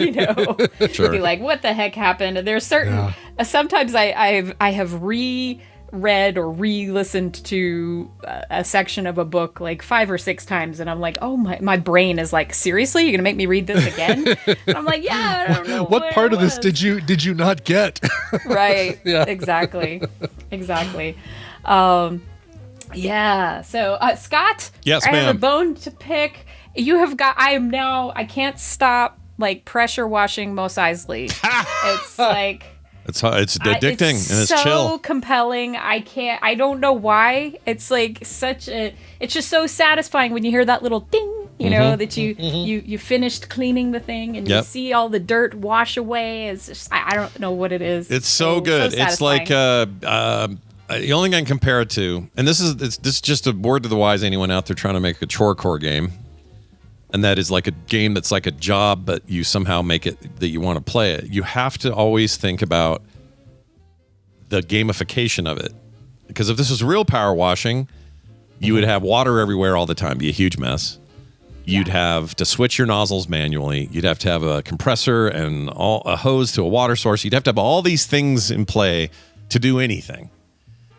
Speaker 4: Sure.
Speaker 8: Be like, what the heck happened? And there's certain sometimes I have read or re-listened to a section of a book like 5 or 6 times, and I'm like, oh my brain is like, seriously, you're gonna make me read this again? And I'm like, yeah, I don't know
Speaker 5: What
Speaker 8: where
Speaker 5: part
Speaker 8: it
Speaker 5: of this
Speaker 8: was.
Speaker 5: did you not get?
Speaker 8: Right.
Speaker 5: Yeah.
Speaker 8: Exactly. Yeah. So Scott,
Speaker 4: Yes,
Speaker 8: I have
Speaker 4: ma'am.
Speaker 8: a bone to pick. I can't stop like pressure washing Mos Eisley. It's like
Speaker 4: It's addicting and it's
Speaker 8: so
Speaker 4: chill.
Speaker 8: compelling. I don't know why. It's like it's just so satisfying when you hear that little ding You know, that you finished cleaning the thing and you see all the dirt wash away. It's just, I don't know what it is.
Speaker 4: It's so good. It's like the only thing I can compare it to, and this is just a word to the wise, anyone out there trying to make a chore core game, and that is like a game that's like a job, but you somehow make it that you want to play it. You have to always think about the gamification of it, because if this was real power washing, you would have water everywhere all the time, be a huge mess. You'd have to switch your nozzles manually. You'd have to have a compressor and a hose to a water source. You'd have to have all these things in play to do anything.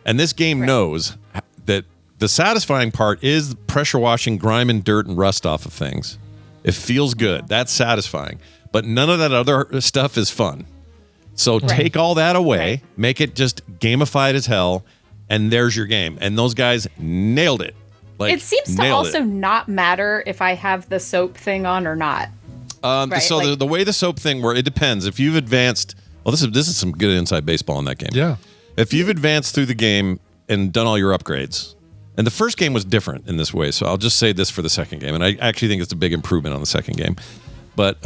Speaker 4: And this game knows that the satisfying part is pressure washing grime and dirt and rust off of things. It feels good. That's satisfying. But none of that other stuff is fun. So take all that away, make it just gamified as hell, and there's your game. And those guys nailed it. Like,
Speaker 8: it seems to also not matter if I have the soap thing on or not.
Speaker 4: So like, the way the soap thing works, it depends. If you've advanced, well, this is some good inside baseball in that game.
Speaker 5: Yeah.
Speaker 4: If you've advanced through the game and done all your upgrades, and the first game was different in this way, so I'll just say this for the second game, and I actually think it's a big improvement on the second game. But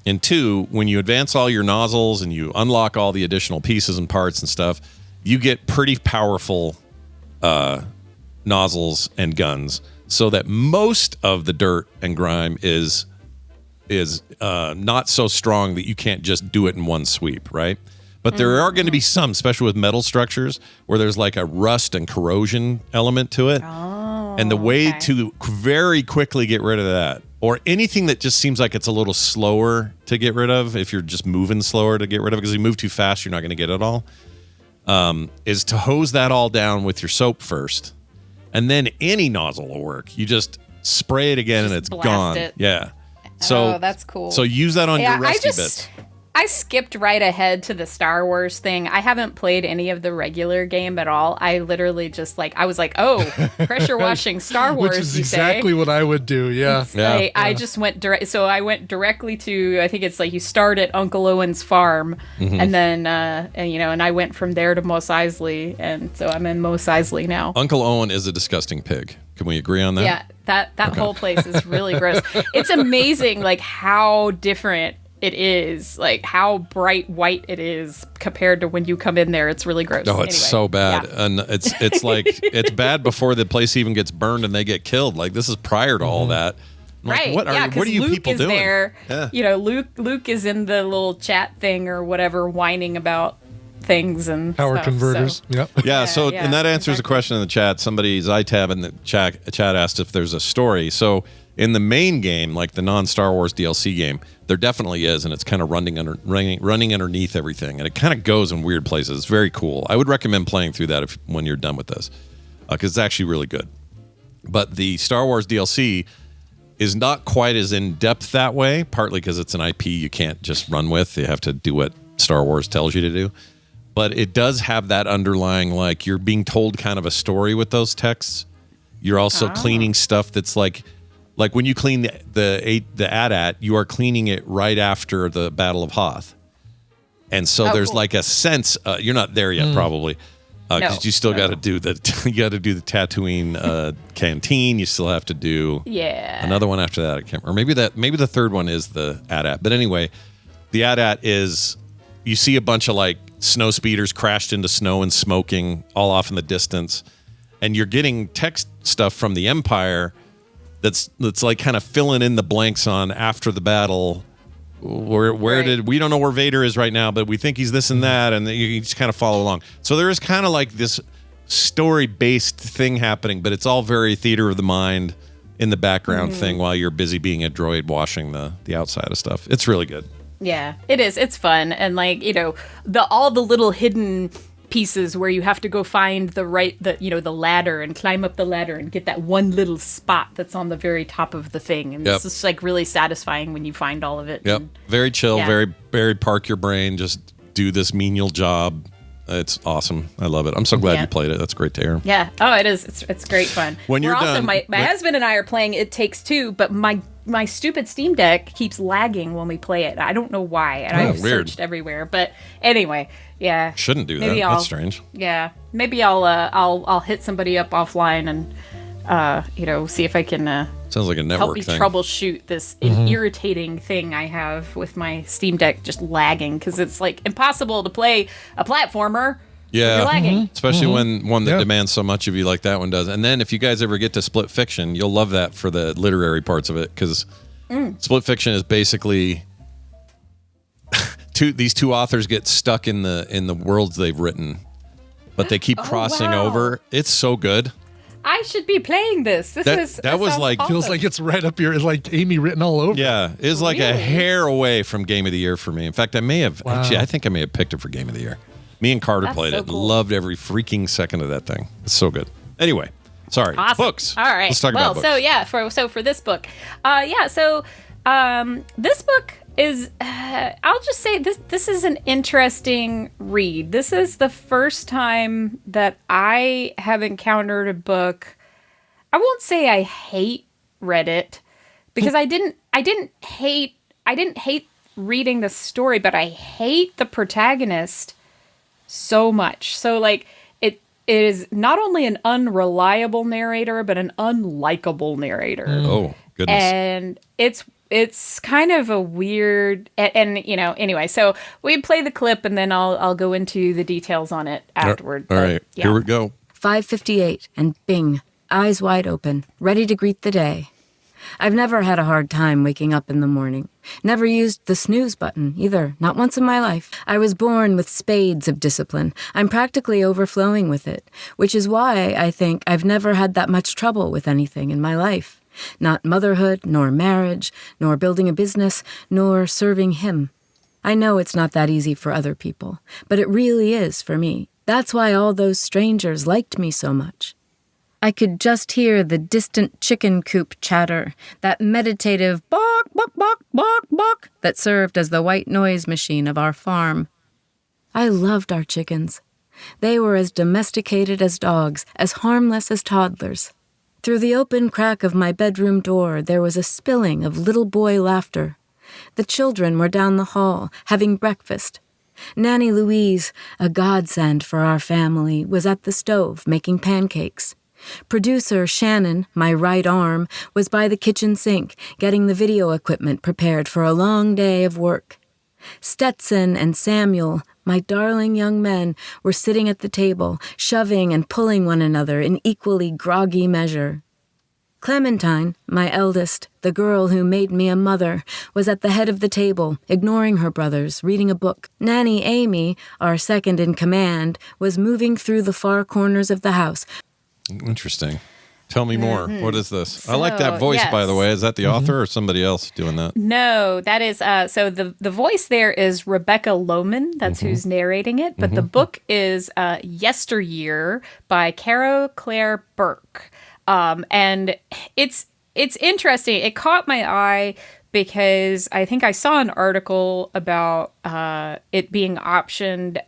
Speaker 4: in 2, when you advance all your nozzles and you unlock all the additional pieces and parts and stuff, you get pretty powerful nozzles and guns, so that most of the dirt and grime is not so strong that you can't just do it in one sweep, right? But there are going to be some, especially with metal structures, where there's like a rust and corrosion element to it. Oh, and the way to very quickly get rid of that, or anything that just seems like it's a little slower to get rid of, if you're just moving slower to get rid of it, because you move too fast, you're not going to get it all, is to hose that all down with your soap first. And then any nozzle will work. You just spray it again and it's gone. Yeah. So
Speaker 8: that's cool.
Speaker 4: So use that on your rusty bits.
Speaker 8: I skipped right ahead to the Star Wars thing. I haven't played any of the regular game at all. I literally just I was like, oh, pressure washing Star Wars.
Speaker 5: Which is exactly what I would do. Yeah.
Speaker 8: I just went direct. So I went directly to, I think it's like you start at Uncle Owen's farm, and then and I went from there to Mos Eisley, and so I'm in Mos Eisley now.
Speaker 4: Uncle Owen is a disgusting pig. Can we agree on that?
Speaker 8: Yeah, that whole place is really gross. It's amazing, like how different it is, like how bright white it is compared to when you come in there. It's really gross.
Speaker 4: No, it's so bad. Yeah. And it's like, it's bad before the place even gets burned and they get killed. Like, this is prior to all that.
Speaker 8: Right.
Speaker 4: Like, what are you
Speaker 8: Luke
Speaker 4: people
Speaker 8: is
Speaker 4: doing?
Speaker 8: There. Yeah. Luke is in the little chat thing or whatever, whining about things and
Speaker 5: power
Speaker 8: stuff,
Speaker 5: converters.
Speaker 8: So.
Speaker 4: Yeah. And that answers a question in the chat. Somebody's iTab in the chat asked if there's a story. So in the main game, like the non-Star Wars DLC game, there definitely is, and it's kind of running underneath everything, and it kind of goes in weird places. It's very cool. I would recommend playing through that when you're done with this, because it's actually really good. But the Star Wars DLC is not quite as in-depth that way, partly because it's an IP you can't just run with. You have to do what Star Wars tells you to do. But it does have that underlying, like, you're being told kind of a story with those texts. You're also cleaning stuff that's like when you clean the AT-AT, you are cleaning it right after the Battle of Hoth. And so there's like a sense, you're not there yet probably, because you still got to do the Tatooine canteen. You still have to do another one after that. I can't remember. Maybe the third one is the AT-AT. But anyway, the AT-AT is, you see a bunch of like snow speeders crashed into snow and smoking all off in the distance, and you're getting text stuff from the Empire that's like kind of filling in the blanks on after the battle. Where did we don't know where Vader is right now, but we think he's this and that, and you just kind of follow along. So there is kind of like this story-based thing happening, but it's all very theater of the mind in the background thing while you're busy being a droid washing the outside of stuff. It's really good.
Speaker 8: Yeah, it is. It's fun, and like all the little hidden pieces where you have to go find the ladder and climb up the ladder and get that one little spot that's on the very top of the thing, and it's just like really satisfying when you find all of it.
Speaker 4: Yep, very chill, very park your brain, just do this menial job. It's awesome. I love it. I'm so glad you played it. That's great to hear.
Speaker 8: Yeah. Oh, it is. It's great fun.
Speaker 4: When you're done,
Speaker 8: my husband and I are playing It Takes Two, but my stupid Steam Deck keeps lagging when we play it. I don't know why, and I've searched everywhere. But anyway, yeah.
Speaker 4: Shouldn't do that. That's strange.
Speaker 8: Yeah. Maybe I'll hit somebody up offline and see if I can
Speaker 4: Sounds like a network
Speaker 8: help me
Speaker 4: thing.
Speaker 8: troubleshoot this irritating thing I have with my Steam Deck just lagging because it's like impossible to play a platformer.
Speaker 4: Yeah,
Speaker 8: You're lagging.
Speaker 4: especially when one that demands so much of you like that one does. And then if you guys ever get to Split Fiction, you'll love that for the literary parts of it because Split Fiction is basically these two authors get stuck in the worlds they've written, but they keep crossing over. It's so good.
Speaker 8: I should be playing this. That
Speaker 4: was
Speaker 8: sounds
Speaker 4: like
Speaker 8: awesome.
Speaker 5: Feels like it's right up your, it's like Amy written all over.
Speaker 4: Yeah, it was like a hair away from Game of the Year for me. In fact, I may have I think I may have picked it for Game of the Year. Me and Carter played it.
Speaker 8: Cool.
Speaker 4: Loved every freaking second of that thing. It's so good. Anyway, sorry.
Speaker 8: Awesome.
Speaker 4: Books.
Speaker 8: All right.
Speaker 4: Let's talk about books.
Speaker 8: For this book, this book is. I'll just say this is an interesting read. This is the first time that I have encountered a book. I won't say I read it because I didn't hate reading the story, but I hate the protagonist so much. So like it is not only an unreliable narrator, but an unlikable narrator.
Speaker 4: Oh, goodness.
Speaker 8: And it's kind of a weird and you know, anyway, so we play the clip and then I'll go into the details on it afterward.
Speaker 4: All right.
Speaker 8: Yeah.
Speaker 4: Here we go.
Speaker 9: 5:58 and bing, eyes wide open, ready to greet the day. I've never had a hard time waking up in the morning. Never used the snooze button, either. Not once in my life. I was born with spades of discipline. I'm practically overflowing with it, which is why I think I've never had that much trouble with anything in my life. Not motherhood, nor marriage, nor building a business, nor serving him. I know it's not that easy for other people, but it really is for me. That's why all those strangers liked me so much. I could just hear the distant chicken coop chatter, that meditative bark, bark, bark, bark, bark that served as the white noise machine of our farm. I loved our chickens. They were as domesticated as dogs, as harmless as toddlers. Through the open crack of my bedroom door, there was a spilling of little boy laughter. The children were down the hall, having breakfast. Nanny Louise, a godsend for our family, was at the stove making pancakes. Producer Shannon, my right arm, was by the kitchen sink, getting the video equipment prepared for a long day of work. Stetson and Samuel, my darling young men, were sitting at the table, shoving and pulling one another in equally groggy measure. Clementine, my eldest, the girl who made me a mother, was at the head of the table, ignoring her brothers, reading a book. Nanny Amy, our second in command, was moving through the far corners of the house.
Speaker 4: Interesting. Tell me more. What is this? I
Speaker 8: So,
Speaker 4: like that voice,
Speaker 8: yes.
Speaker 4: by the way. Is that the author or somebody else doing that?
Speaker 8: No, that is so the voice there is Rebecca Lohman. That's who's narrating it. But the book is Yesteryear by Caro Claire Burke. And it's interesting. It caught my eye because I think I saw an article about it being optioned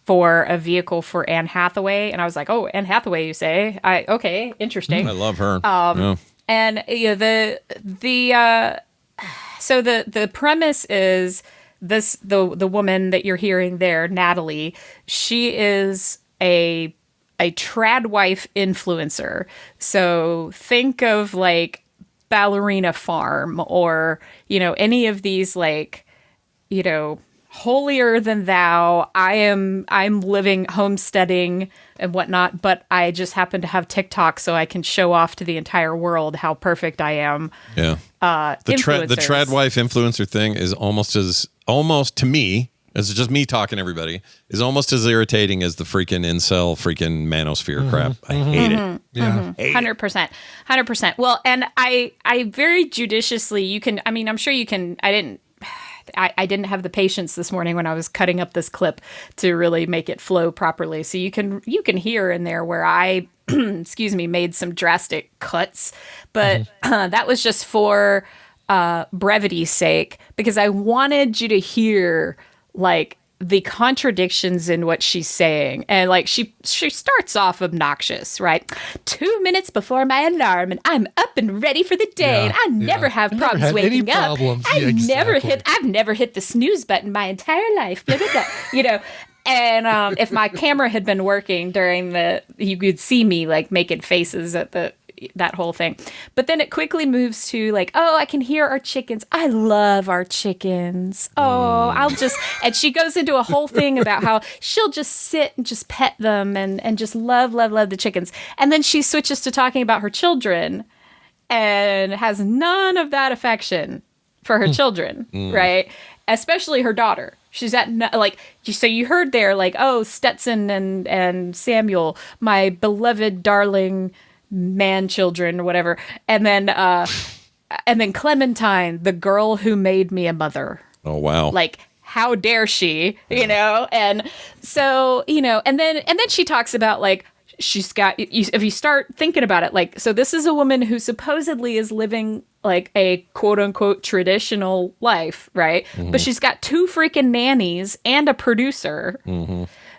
Speaker 8: for a vehicle for Anne Hathaway, and I was like, "Oh, Anne Hathaway, you say? Okay, interesting."
Speaker 4: I love her. Yeah.
Speaker 8: And you know, so the premise is this: the woman that you're hearing there, Natalie, she is a trad wife influencer. So think of like Ballerina Farm or you know any of these like you know. Holier than thou. I'm living homesteading and whatnot, but I just happen to have TikTok so I can show off to the entire world how perfect I am.
Speaker 4: Yeah. The trad wife influencer thing is almost to me, as just me talking to everybody, is almost as irritating as the freaking incel freaking manosphere crap. I hate it.
Speaker 5: Yeah.
Speaker 8: 100%. Well, and I very judiciously, I'm sure you can, I didn't have the patience this morning when I was cutting up this clip to really make it flow properly. So you can hear in there where I, made some drastic cuts, but that was just for brevity's sake because I wanted you to hear like the contradictions in what she's saying. And like she starts off obnoxious, right? 2 minutes before my alarm and I'm up and ready for the day. And I never have problems waking up. I've never hit the snooze button my entire life. Blah, blah, blah. You know, and if my camera had been working during you could see me like making faces at the that whole thing. But then it quickly moves to like, oh, I can hear our chickens. I love our chickens. Oh, and she goes into a whole thing about how she'll just sit and just pet them and just love the chickens. And then she switches to talking about her children and has none of that affection for her children, right? Especially her daughter. She's at so you heard there like, oh, Stetson and Samuel, my beloved darling man children or whatever, and then Clementine, the girl who made me a mother.
Speaker 4: Oh wow!
Speaker 8: Like, how dare she? You know, and so and then she talks about like she's got. If you start thinking about it, like, so this is a woman who supposedly is living like a quote unquote traditional life, right? But she's got 2 freaking nannies and a producer.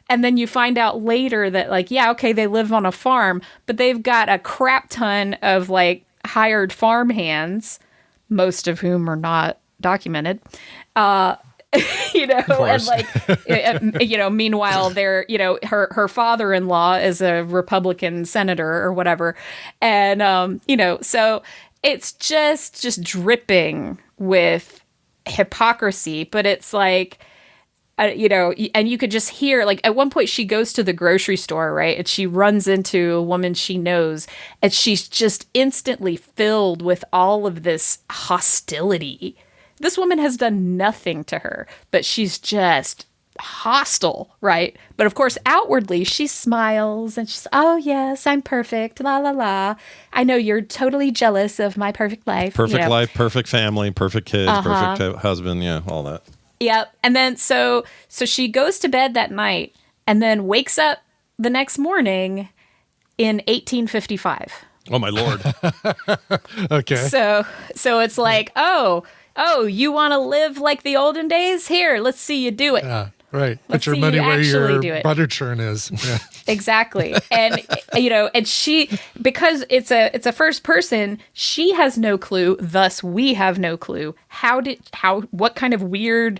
Speaker 8: And then you find out later that like, yeah, okay, they live on a farm, but they've got a crap ton of like hired farm hands, most of whom are not documented. And like, meanwhile, they're, her father-in-law is a Republican senator or whatever. And, so it's just dripping with hypocrisy, but it's like, and you could just hear, like, at one point she goes to the grocery store, right? And she runs into a woman she knows, and she's just instantly filled with all of this hostility. This woman has done nothing to her, but she's just hostile, right? But of course, outwardly, she smiles and she's, oh, yes, I'm perfect, la, la, la. I know you're totally jealous of my perfect life.
Speaker 4: Perfect life, perfect family, perfect kids, perfect husband, yeah, all that.
Speaker 8: Yep. And then so she goes to bed that night and then wakes up the next morning in 1855.
Speaker 4: Oh, my Lord.
Speaker 5: Okay.
Speaker 8: So it's like, oh, you want to live like the olden days? Here, let's see you do it.
Speaker 5: Yeah, right.
Speaker 8: Let's
Speaker 5: Put your
Speaker 8: see
Speaker 5: money
Speaker 8: you
Speaker 5: where
Speaker 8: actually
Speaker 5: your butter churn is. Yeah.
Speaker 8: Exactly. And, and she, because it's a first person, she has no clue. Thus, we have no clue. What kind of weird,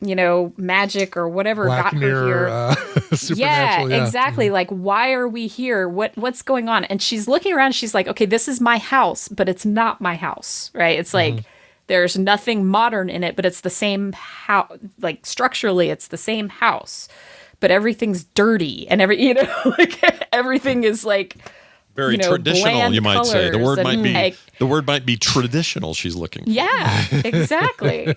Speaker 8: magic or whatever
Speaker 5: Black
Speaker 8: got
Speaker 5: Mirror,
Speaker 8: her here.
Speaker 5: supernatural,
Speaker 8: Yeah, exactly. Like, why are we here? What's going on? And she's looking around. She's like, okay, this is my house, but it's not my house, right? It's like, there's nothing modern in it, but it's the same house. Like, structurally, it's the same house, but everything's dirty and everything is like
Speaker 4: very traditional. You might say the word might be traditional. She's looking for.
Speaker 8: Yeah, exactly.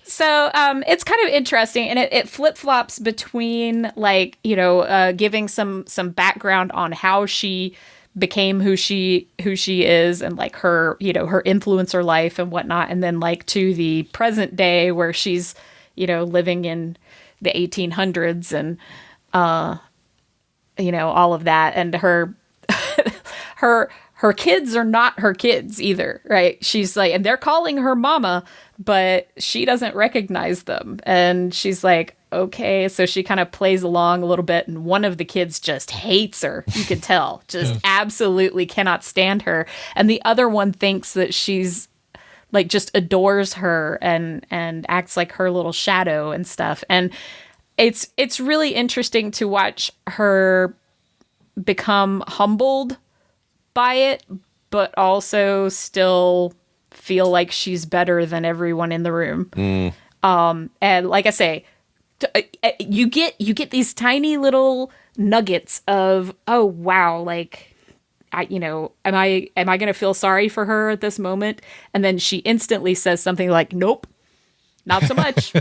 Speaker 8: So it's kind of interesting, and it flip flops between like giving some background on how she became who she is, and like her her influencer life and whatnot, and then like to the present day where she's living in the 1800s and all of that, and her kids are not her kids either, right? She's like, and they're calling her mama, but she doesn't recognize them, and she's like, okay. So she kind of plays along a little bit, and one of the kids just hates her. You could tell, just absolutely cannot stand her. And the other one thinks that she's like just adores her and acts like her little shadow and stuff. And it's really interesting to watch her become humbled by it, but also still feel like she's better than everyone in the room. And like I say, you get these tiny little nuggets of, oh wow, like am I going to feel sorry for her at this moment? And then she instantly says something like, nope, not so much.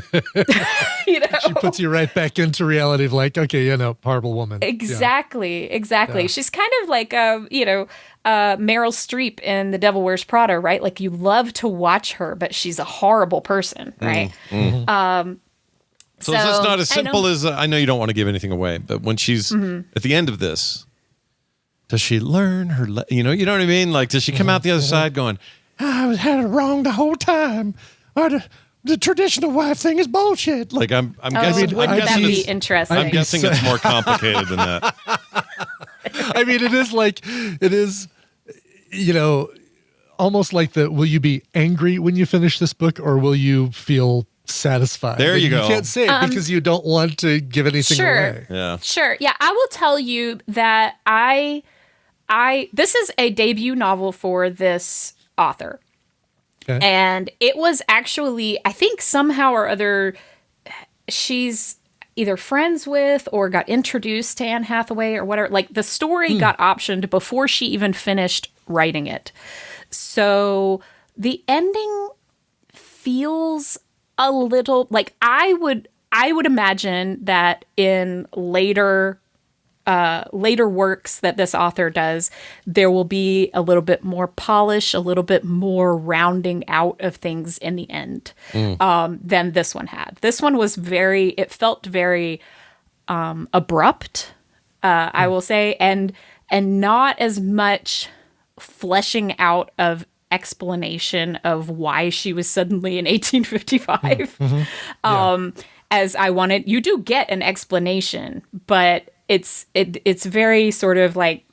Speaker 5: She puts you right back into reality of like, okay, horrible woman.
Speaker 8: Exactly.
Speaker 5: Yeah.
Speaker 8: She's kind of like Meryl Streep in The Devil Wears Prada, right? Like, you love to watch her, but she's a horrible person, right?
Speaker 4: So it's just not as simple as, I know you don't want to give anything away, but when she's at the end of this, does she learn her, you know what I mean? Like, does she come out the other side going, I had it wrong the whole time. Or the traditional wife thing is bullshit. Like, I'm guessing.
Speaker 8: Wouldn't that be interesting?
Speaker 4: I'm guessing it's more complicated than that.
Speaker 5: I mean, it is, almost like will you be angry when you finish this book, or will you feel satisfied?
Speaker 4: There you go.
Speaker 5: You can't say it because you don't want to give anything away.
Speaker 4: Yeah.
Speaker 8: Sure. Yeah. I will tell you that I this is a debut novel for this author.
Speaker 5: Okay.
Speaker 8: And it was actually, I think somehow or other, she's either friends with or got introduced to Anne Hathaway or whatever. Like the story got optioned before she even finished writing it. So the ending feels a little like I would imagine that in later works that this author does, there will be a little bit more polish, a little bit more rounding out of things in the end than this one had. This one was it felt very abrupt, I will say, and not as much fleshing out of explanation of why she was suddenly in 1855 as I wanted. You do get an explanation, but it's very sort of like,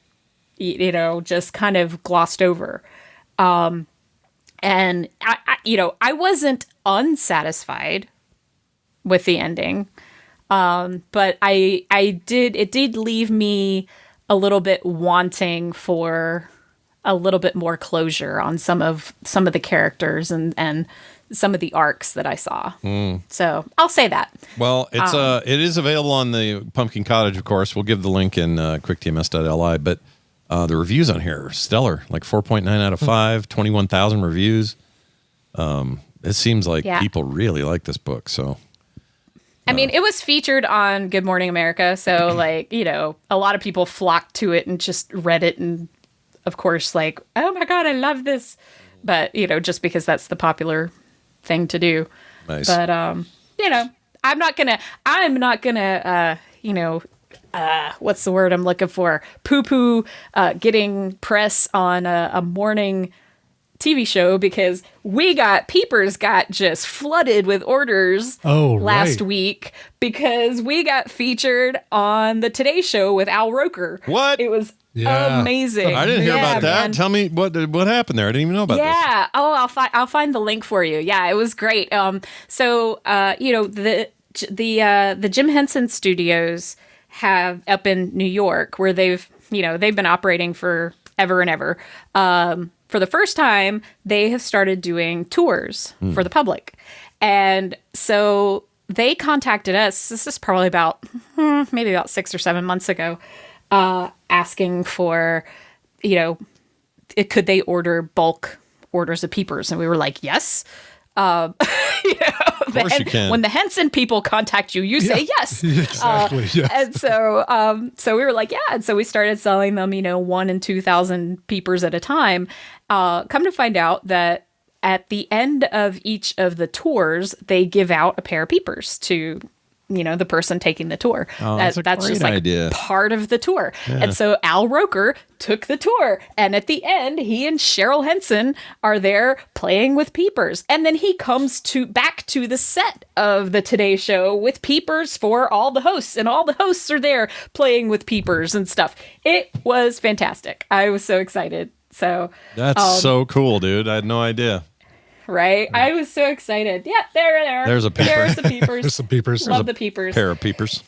Speaker 8: just kind of glossed over. And I wasn't unsatisfied with the ending. But it did leave me a little bit wanting for a little bit more closure on some of the characters and some of the arcs that I saw. So I'll say that.
Speaker 4: Well, it is available on the Pumpkin Cottage, of course. We'll give the link in quicktms.li, but the reviews on here are stellar, like 4.9 out of 5, 21,000 reviews. It seems like people really like this book. So,
Speaker 8: I mean, it was featured on Good Morning America. So like, a lot of people flocked to it and just read it. And of course, like, oh my God, I love this. But, just because that's the popular thing to do.
Speaker 4: Nice.
Speaker 8: But, I'm not gonna, what's the word I'm looking for? Poo-poo, getting press on a morning TV show because Peepers got just flooded with orders last week because we got featured on the Today Show with Al Roker.
Speaker 4: What?
Speaker 8: It was amazing.
Speaker 4: I didn't hear about that.
Speaker 8: Man.
Speaker 4: Tell me what happened there. I didn't even know about this.
Speaker 8: Yeah. Oh, I'll find the link for you. Yeah, it was great. The Jim Henson Studios have up in New York where they've been operating for ever and ever. For the first time, they have started doing tours for the public. And so they contacted us. This is probably maybe about 6 or 7 months ago, asking for, could they order bulk orders of Peepers? And we were like, yes.
Speaker 4: Of course you can.
Speaker 8: When the Henson people contact you, you say yes.
Speaker 5: Exactly. Yes.
Speaker 8: And so we were like, yeah. And so we started selling them, 1,000 and 2,000 Peepers at a time. Come to find out that at the end of each of the tours, they give out a pair of Peepers to the person taking the tour.
Speaker 4: Oh, that's
Speaker 8: that's
Speaker 4: great
Speaker 8: just like
Speaker 4: idea.
Speaker 8: part of the tour.
Speaker 4: Yeah.
Speaker 8: And so Al Roker took the tour. And at the end, he and Cheryl Henson are there playing with Peepers. And then he comes back to the set of the Today Show with Peepers for all the hosts. And all the hosts are there playing with Peepers and stuff. It was fantastic. I was so excited. So
Speaker 4: that's so cool, dude. I had no idea.
Speaker 8: Right? I was so excited. Yeah, there.
Speaker 4: There's a Peeper.
Speaker 8: There's the Peepers.
Speaker 5: There's some Peepers.
Speaker 8: Love the Peepers.
Speaker 4: Pair of Peepers.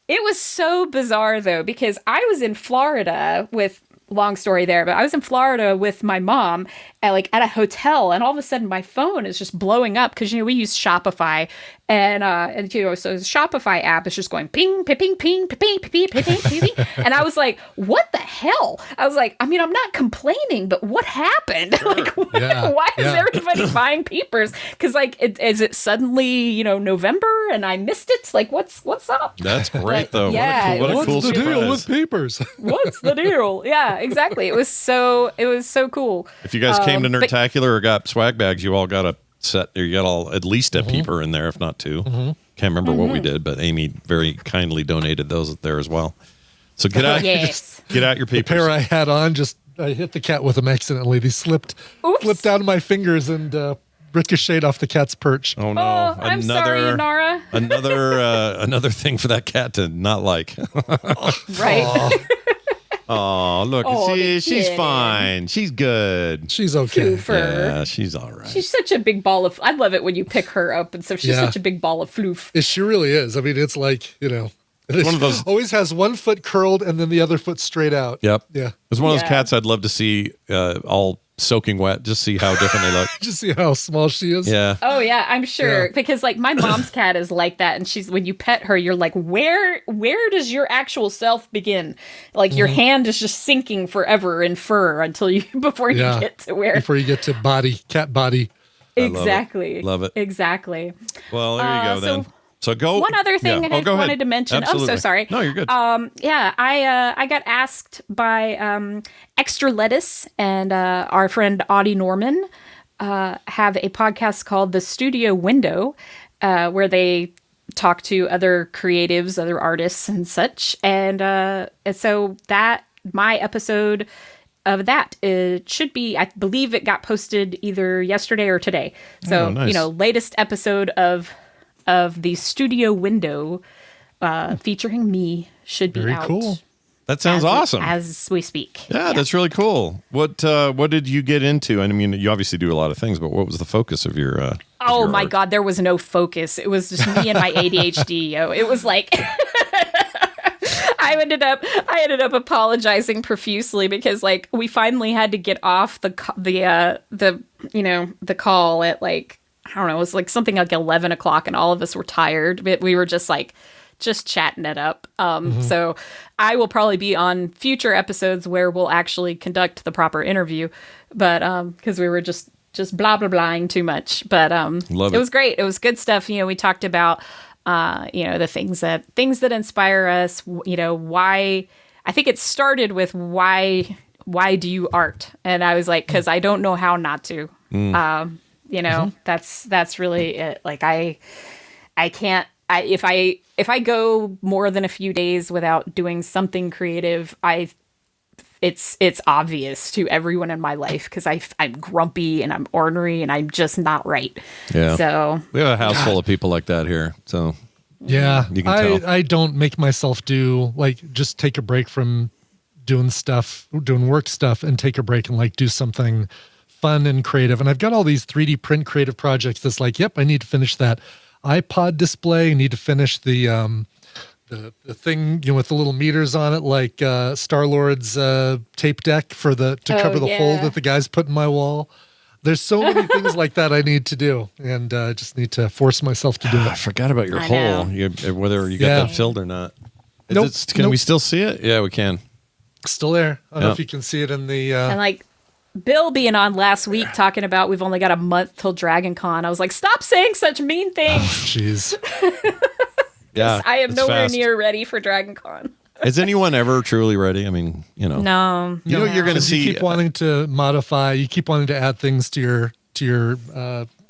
Speaker 8: It was so bizarre, though, because I was in Florida long story there, but I was in Florida with my mom at a hotel, and all of a sudden my phone is just blowing up because we use Shopify, and so the Shopify app is just going ping, ping, ping, ping, ping, ping, ping, ping, ping, and I was like, what the hell? I was like, I'm not complaining, but what happened? Why is everybody buying Peepers? Because is it suddenly November and I missed it? Like what's up?
Speaker 4: That's great though.
Speaker 8: Yeah,
Speaker 4: what a cool
Speaker 5: What's the
Speaker 4: surprise.
Speaker 5: deal with Peepers?
Speaker 8: What's the deal? Yeah, exactly. It was so cool.
Speaker 4: If you guys came to Nerdtacular or got swag bags, you all got a set. You got at least a Peeper in there, if not two. Can't remember what we did, but Amy very kindly donated those there as well. So get out,
Speaker 8: Yes.
Speaker 4: get out your
Speaker 5: The
Speaker 4: Peepers.
Speaker 5: pair I had on, I hit the cat with them accidentally. They slipped out of my fingers and ricocheted off the cat's perch.
Speaker 4: Oh no!
Speaker 8: Oh, I'm sorry, Nara.
Speaker 4: another thing for that cat to not like.
Speaker 8: Right.
Speaker 4: Oh, look,
Speaker 8: Oh, the
Speaker 4: she's
Speaker 8: kid.
Speaker 4: fine. She's good.
Speaker 5: She's okay.
Speaker 8: Floofer.
Speaker 4: Yeah, she's all right.
Speaker 8: She's such a big ball of. I love it when you pick her up, and so she's
Speaker 5: Yeah.
Speaker 8: such a big ball of floof.
Speaker 5: She really is. I mean, it's like,
Speaker 4: It's one of those.
Speaker 5: Always has one foot curled and then the other foot straight out.
Speaker 4: Yep.
Speaker 5: Yeah.
Speaker 4: It's one of those cats I'd love to see all soaking wet, just see how different they look.
Speaker 5: Just see how small she is.
Speaker 4: Yeah.
Speaker 8: Oh yeah, I'm sure because like my mom's cat is like that, and she's when you pet her, you're like, where does your actual self begin? Like your hand is just sinking forever in fur until you before you get to where
Speaker 5: to body, cat body.
Speaker 8: Exactly.
Speaker 4: Love it.
Speaker 8: Exactly.
Speaker 4: Well, there you go then. So go.
Speaker 8: One other thing I wanted to mention.
Speaker 4: Absolutely.
Speaker 8: Oh, so sorry.
Speaker 4: No, you're good.
Speaker 8: I got asked by Extra Lettuce and our friend Audie Norman have a podcast called The Studio Window, where they talk to other creatives, other artists, and such. And so that my episode of that it should be, I believe it got posted either yesterday or today. So
Speaker 4: nice.
Speaker 8: Latest episode of the Studio Window featuring me should be out.
Speaker 5: Cool.
Speaker 4: That sounds awesome.
Speaker 8: As we speak.
Speaker 4: Yeah, that's really cool. What did you get into? I mean, you obviously do a lot of things, but what was the focus of your
Speaker 8: oh my
Speaker 4: art?
Speaker 8: God, there was no focus. It was just me and my ADHD. It was like I ended up apologizing profusely because like we finally had to get off the call at like, I don't know, it was like something like 11 o'clock and all of us were tired, but we were just chatting it up. So I will probably be on future episodes where we'll actually conduct the proper interview, but because we were just blah blah blahing too much. But it was great. It was good stuff. We talked about the things that inspire us. Why I think it started with why do you art? And I was like, because I don't know how not to. That's really it. Like I can't. If I go more than a few days without doing something creative, it's obvious to everyone in my life because I'm grumpy and I'm ornery and I'm just not right.
Speaker 4: Yeah.
Speaker 8: So
Speaker 4: we have a house full of people like that here. So
Speaker 5: yeah,
Speaker 4: you can tell.
Speaker 5: I don't make myself just take a break from doing work stuff and take a break and like do something fun and creative. And I've got all these 3D print creative projects that's like, yep, I need to finish that iPod display. I need to finish the thing with the little meters on it, like Star-Lord's tape deck to cover the hole that the guys put in my wall. There's so many things like that I need to do, and I just need to force myself to do it.
Speaker 4: I forgot about your hole, whether you got that filled or not. Can we still see it? Yeah, we can.
Speaker 5: Still there. I don't know if you can see it in the...
Speaker 8: And like Bill being on last week talking about we've only got a month till Dragon Con. I was like, stop saying such mean things.
Speaker 5: Jeez.
Speaker 4: Yeah,
Speaker 8: I am nowhere
Speaker 4: fast.
Speaker 8: Near ready for Dragon Con.
Speaker 4: Is anyone ever truly ready? I mean,
Speaker 8: No.
Speaker 4: You know what you're going to see.
Speaker 5: You keep wanting to modify. You keep wanting to add things to your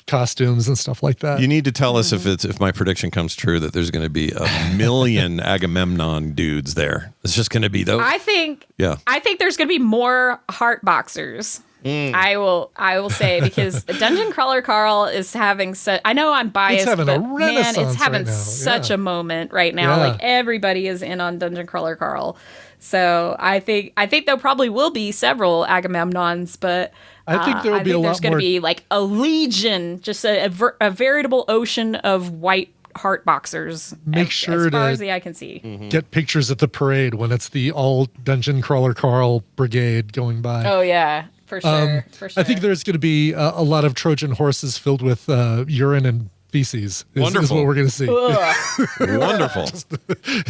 Speaker 5: costumes and stuff like that.
Speaker 4: You need to tell us if my prediction comes true that there's going to be 1 million Agamemnon dudes there. It's just going to be those.
Speaker 8: I think there's going to be more heart boxers. I will say because Dungeon Crawler Carl is having such. I know I'm biased,
Speaker 5: it's having
Speaker 8: but
Speaker 5: a renaissance
Speaker 8: man, it's having
Speaker 5: right now.
Speaker 8: such a moment right now.
Speaker 5: Yeah.
Speaker 8: Like everybody is in on Dungeon Crawler Carl. So I think there probably will be several Agamemnons, but
Speaker 5: I think there will be a lot more.
Speaker 8: There's going to be like a legion, just a veritable ocean of white heart boxers.
Speaker 5: Make sure
Speaker 8: as far
Speaker 5: to
Speaker 8: as the eye can see.
Speaker 5: Get pictures at the parade when it's the all Dungeon Crawler Carl brigade going by.
Speaker 8: Oh yeah, for sure.
Speaker 5: I think there's going to be a lot of Trojan horses filled with urine and feces. Is
Speaker 4: Wonderful.
Speaker 5: what we're going to see.
Speaker 4: Wonderful.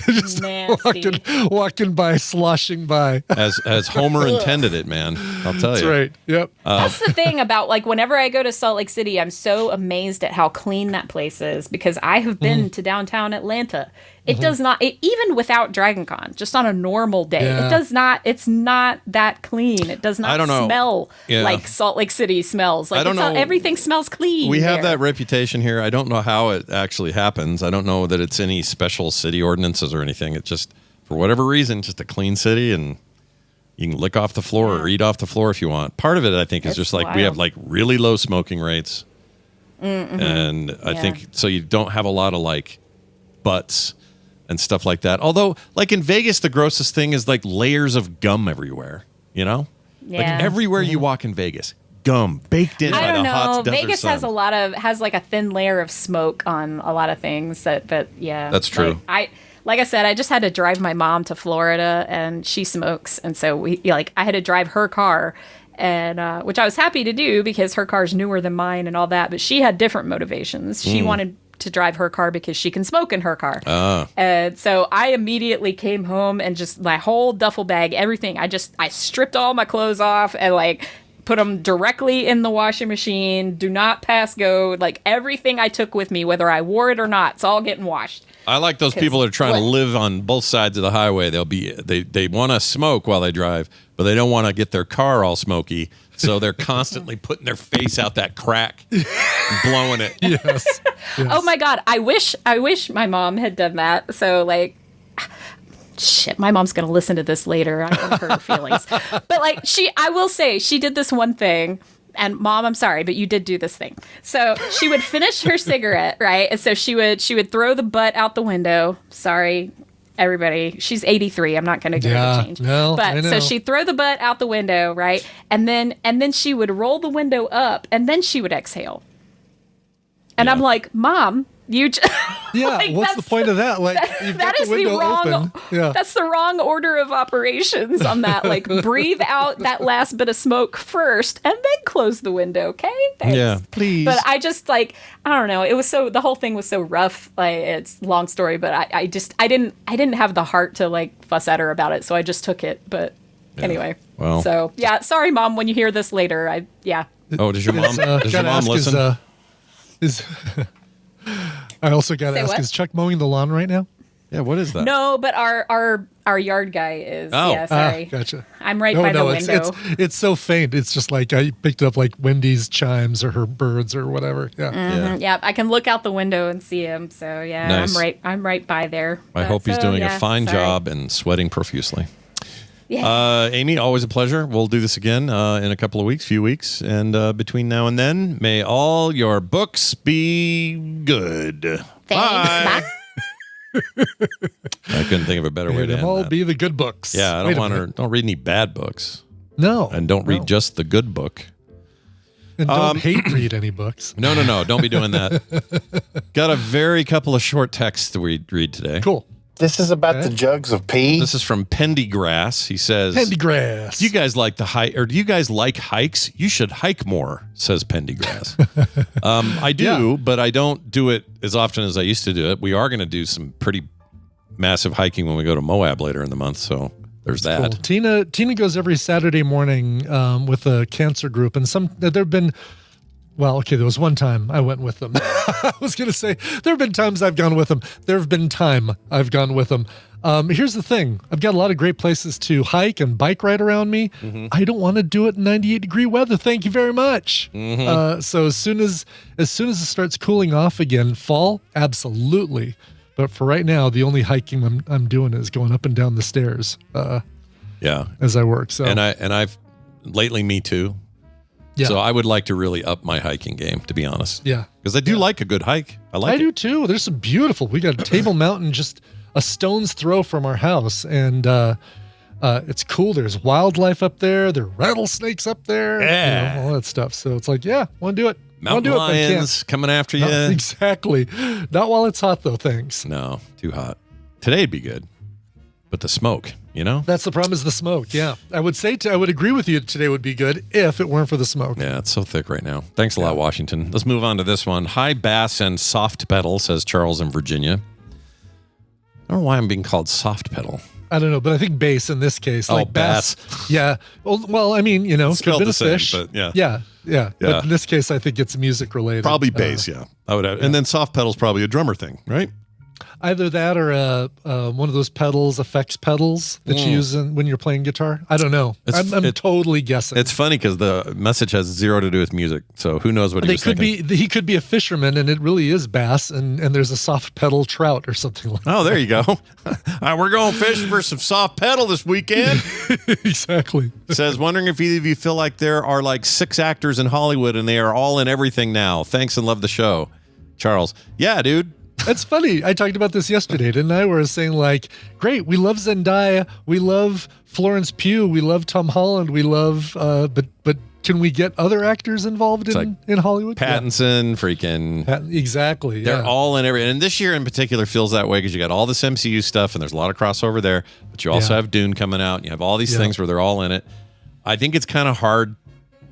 Speaker 5: Just
Speaker 8: Nasty.
Speaker 5: walking by, sloshing by.
Speaker 4: As Homer intended it, man. I'll tell
Speaker 5: That's
Speaker 4: you.
Speaker 5: right. Yep.
Speaker 8: That's the thing about like whenever I go to Salt Lake City, I'm so amazed at how clean that place is because I have been to downtown Atlanta. It does not, even without Dragon Con, just on a normal day, it does not, it's not that clean. It does not smell like Salt Lake City smells. Like
Speaker 4: I don't know.
Speaker 8: Everything smells clean.
Speaker 4: We have that reputation here. I don't know how it actually happens. I don't know that it's any special city ordinances or anything. It's just, for whatever reason, just a clean city and you can lick off the floor or eat off the floor if you want. Part of it, I think, is just like we have like really low smoking rates. And I think, so you don't have a lot of like butts and stuff like that. Although, like in Vegas, the grossest thing is like layers of gum everywhere,
Speaker 8: Yeah.
Speaker 4: Like everywhere you walk in Vegas, gum baked in by the hot desert
Speaker 8: Vegas
Speaker 4: sun.
Speaker 8: has like a thin layer of smoke on a lot of things. But yeah,
Speaker 4: That's true.
Speaker 8: Like, like I said, I just had to drive my mom to Florida, and she smokes, and so I had to drive her car, and which I was happy to do because her car's newer than mine and all that. But she had different motivations. She wanted to drive her car because she can smoke in her car. And so I immediately came home and just my whole duffel bag, everything. I stripped all my clothes off and like put them directly in the washing machine. Do not pass go. Like everything I took with me, whether I wore it or not, it's all getting washed.
Speaker 4: I like those people that are trying to live on both sides of the highway. They want to smoke while they drive, but they don't want to get their car all smoky. So they're constantly putting their face out that crack, and blowing it.
Speaker 5: Yes.
Speaker 8: Oh my God. I wish my mom had done that. So like, shit, my mom's going to listen to this later. I don't hurt her feelings. But like I will say she did this one thing. And Mom, I'm sorry, but you did do this thing. So she would finish her cigarette, right? And so she would throw the butt out the window. Sorry, everybody. She's 83. I'm not going to give her a change.
Speaker 5: No,
Speaker 8: but so she'd throw the butt out the window, right? And then she would roll the window up, and then she would exhale. And I'm like, Mom, you just
Speaker 5: like, what's the point of that? Like
Speaker 8: that is the wrong that's the wrong order of operations on that. Like breathe out that last bit of smoke first and then close the window, okay? Thanks.
Speaker 4: Yeah, please.
Speaker 8: But I just like I don't know, it was the whole thing was so rough. Like it's a long story, but I didn't have the heart to like fuss at her about it, so I just took it. But anyway.
Speaker 4: Well.
Speaker 8: So yeah, sorry Mom when you hear this later.
Speaker 4: Oh, does your mom listen?
Speaker 5: I also got to ask,
Speaker 8: what?
Speaker 5: is Chuck mowing the lawn right now?
Speaker 4: Yeah, what is that?
Speaker 8: No, but our yard guy is.
Speaker 4: Oh.
Speaker 8: Yeah, sorry.
Speaker 5: Gotcha.
Speaker 8: I'm right by the window.
Speaker 5: It's so faint. It's just like I picked up like Wendy's chimes or her birds or whatever. Yeah.
Speaker 8: Mm-hmm. Yeah, I can look out the window and see him. So yeah,
Speaker 4: nice.
Speaker 8: I'm right by there.
Speaker 4: I hope he's doing a fine job and sweating profusely.
Speaker 8: Yeah.
Speaker 4: Amy, always a pleasure. We'll do this again in a few weeks. And between now and then, may all your books be good.
Speaker 8: Thanks.
Speaker 4: Bye. I couldn't think of a better way to
Speaker 5: them
Speaker 4: end
Speaker 5: all
Speaker 4: that.
Speaker 5: be the good books.
Speaker 4: Yeah, don't read any bad books.
Speaker 5: No.
Speaker 4: And don't read just the good book.
Speaker 5: And don't hate read any books.
Speaker 4: No. Don't be doing that. Got a very couple of short texts to read today.
Speaker 5: Cool.
Speaker 10: This is about the jugs of pee.
Speaker 4: This is from Pendygrass. He says,
Speaker 5: Pendygrass.
Speaker 4: Do you guys like do you guys like hikes? You should hike more, says Pendygrass. I do, but I don't do it as often as I used to do it. We are going to do some pretty massive hiking when we go to Moab later in the month, so there's that.
Speaker 5: Cool. Tina goes every Saturday morning with a cancer group, and there've been. Well, okay, there was one time I went with them. I was going to say, there have been times I've gone with them. There have been time I've gone with them. Here's the thing. I've got a lot of great places to hike and bike ride around me. Mm-hmm. I don't want to do it in 98-degree weather. Thank you very much. Mm-hmm. So as soon as it starts cooling off again, fall, absolutely. But for right now, the only hiking I'm doing is going up and down the stairs. As I work. So
Speaker 4: and I've lately, me too. Yeah. So I would like to really up my hiking game, to be honest.
Speaker 5: Yeah.
Speaker 4: Because I do like a good hike. I
Speaker 5: do too. There's some beautiful. We got Table Mountain just a stone's throw from our house. And it's cool. There's wildlife up there. There are rattlesnakes up there.
Speaker 4: Yeah.
Speaker 5: All that stuff. So it's like, want to do it.
Speaker 4: Mountain lions coming after you.
Speaker 5: No, exactly. Not while it's hot, though, thanks.
Speaker 4: No, too hot. Today'd be good. But the smoke, That's
Speaker 5: the problem is the smoke, yeah. I would agree with you today would be good if it weren't for the smoke.
Speaker 4: Yeah, it's so thick right now. Thanks a lot, Washington. Let's move on to this one. High bass and soft pedal, says Charles in Virginia. I don't know why I'm being called soft pedal.
Speaker 5: I don't know, but I think bass in this case. Like bass. Yeah. Well, I mean, could have been a fish.
Speaker 4: But
Speaker 5: yeah. But in this case, I think it's music related.
Speaker 4: Probably bass, I would have. And then soft pedal's probably a drummer thing, right?
Speaker 5: Either that or one of those pedals, effects pedals that you use when you're playing guitar. I don't know. I'm totally guessing.
Speaker 4: It's funny because the message has zero to do with music, so who knows what he was thinking.
Speaker 5: He could be a fisherman, and it really is bass, and there's a soft pedal trout or something like that.
Speaker 4: Oh, there you go. We're going fishing for some soft pedal this weekend.
Speaker 5: Exactly.
Speaker 4: Says, wondering if either of you feel like there are like 6 actors in Hollywood, and they are all in everything now. Thanks and love the show. Charles. Yeah, dude.
Speaker 5: It's funny. I talked about this yesterday, didn't I? Where I was saying like, great, we love Zendaya, we love Florence Pugh, we love Tom Holland, we love, but can we get other actors involved in Hollywood?
Speaker 4: Pattinson, freaking.
Speaker 5: Exactly.
Speaker 4: They're all in every. And this year in particular feels that way because you got all this MCU stuff and there's a lot of crossover there. But you also have Dune coming out. And you have all these things where they're all in it. I think it's kind of hard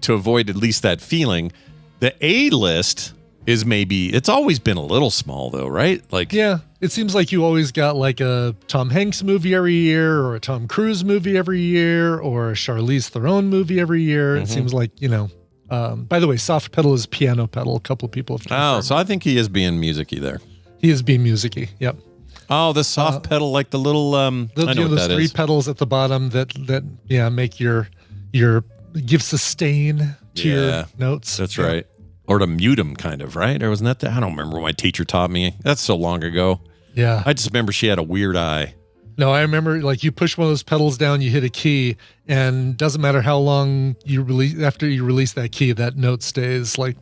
Speaker 4: to avoid at least that feeling. The A-list is it's always been a little small though, right?
Speaker 5: It seems like you always got like a Tom Hanks movie every year or a Tom Cruise movie every year or a Charlize Theron movie every year. It seems like, by the way, soft pedal is piano pedal. A couple of people have confirmed.
Speaker 4: So I think he is being music-y there.
Speaker 5: He is being music-y. Yep.
Speaker 4: Oh, the soft pedal, like the little, I know what
Speaker 5: those
Speaker 4: that
Speaker 5: three
Speaker 4: is.
Speaker 5: pedals at the bottom that make your give sustain to your notes.
Speaker 4: That's right. Or to mute them, kind of, right? Or wasn't that I don't remember what my teacher taught me. That's so long ago.
Speaker 5: Yeah.
Speaker 4: I just remember she had a weird eye.
Speaker 5: No, I remember you push one of those pedals down, you hit a key, and doesn't matter how long after you release that key, that note stays like.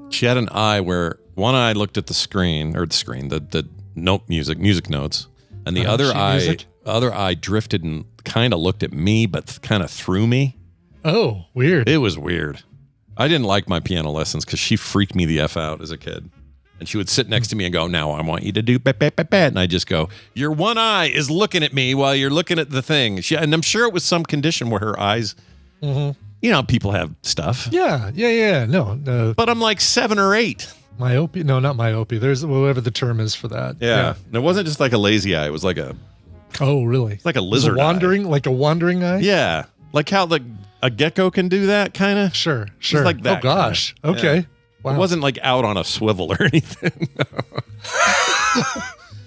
Speaker 4: She had an eye where one eye looked at the note music notes, and the other eye drifted and kind of looked at me, but kind of through me.
Speaker 5: Oh, weird.
Speaker 4: It was weird. I didn't like my piano lessons because she freaked me the F out as a kid. And she would sit next to me and go, now I want you to do bat, bat, bat, bat. And I just go, your one eye is looking at me while you're looking at the thing. And I'm sure it was some condition where her eyes, people have stuff.
Speaker 5: Yeah. No.
Speaker 4: But I'm like 7 or 8.
Speaker 5: Myopia? No, not myopia. There's whatever the term is for that.
Speaker 4: Yeah. And it wasn't just like a lazy eye. It was like
Speaker 5: oh, really?
Speaker 4: It's like a lizard
Speaker 5: like a wandering eye?
Speaker 4: Yeah. Like how a gecko can do that, kind of.
Speaker 5: Sure.
Speaker 4: It's like that.
Speaker 5: Oh, gosh.
Speaker 4: Kinda.
Speaker 5: Okay.
Speaker 4: Yeah.
Speaker 5: Wow.
Speaker 4: It wasn't like out on a swivel or anything.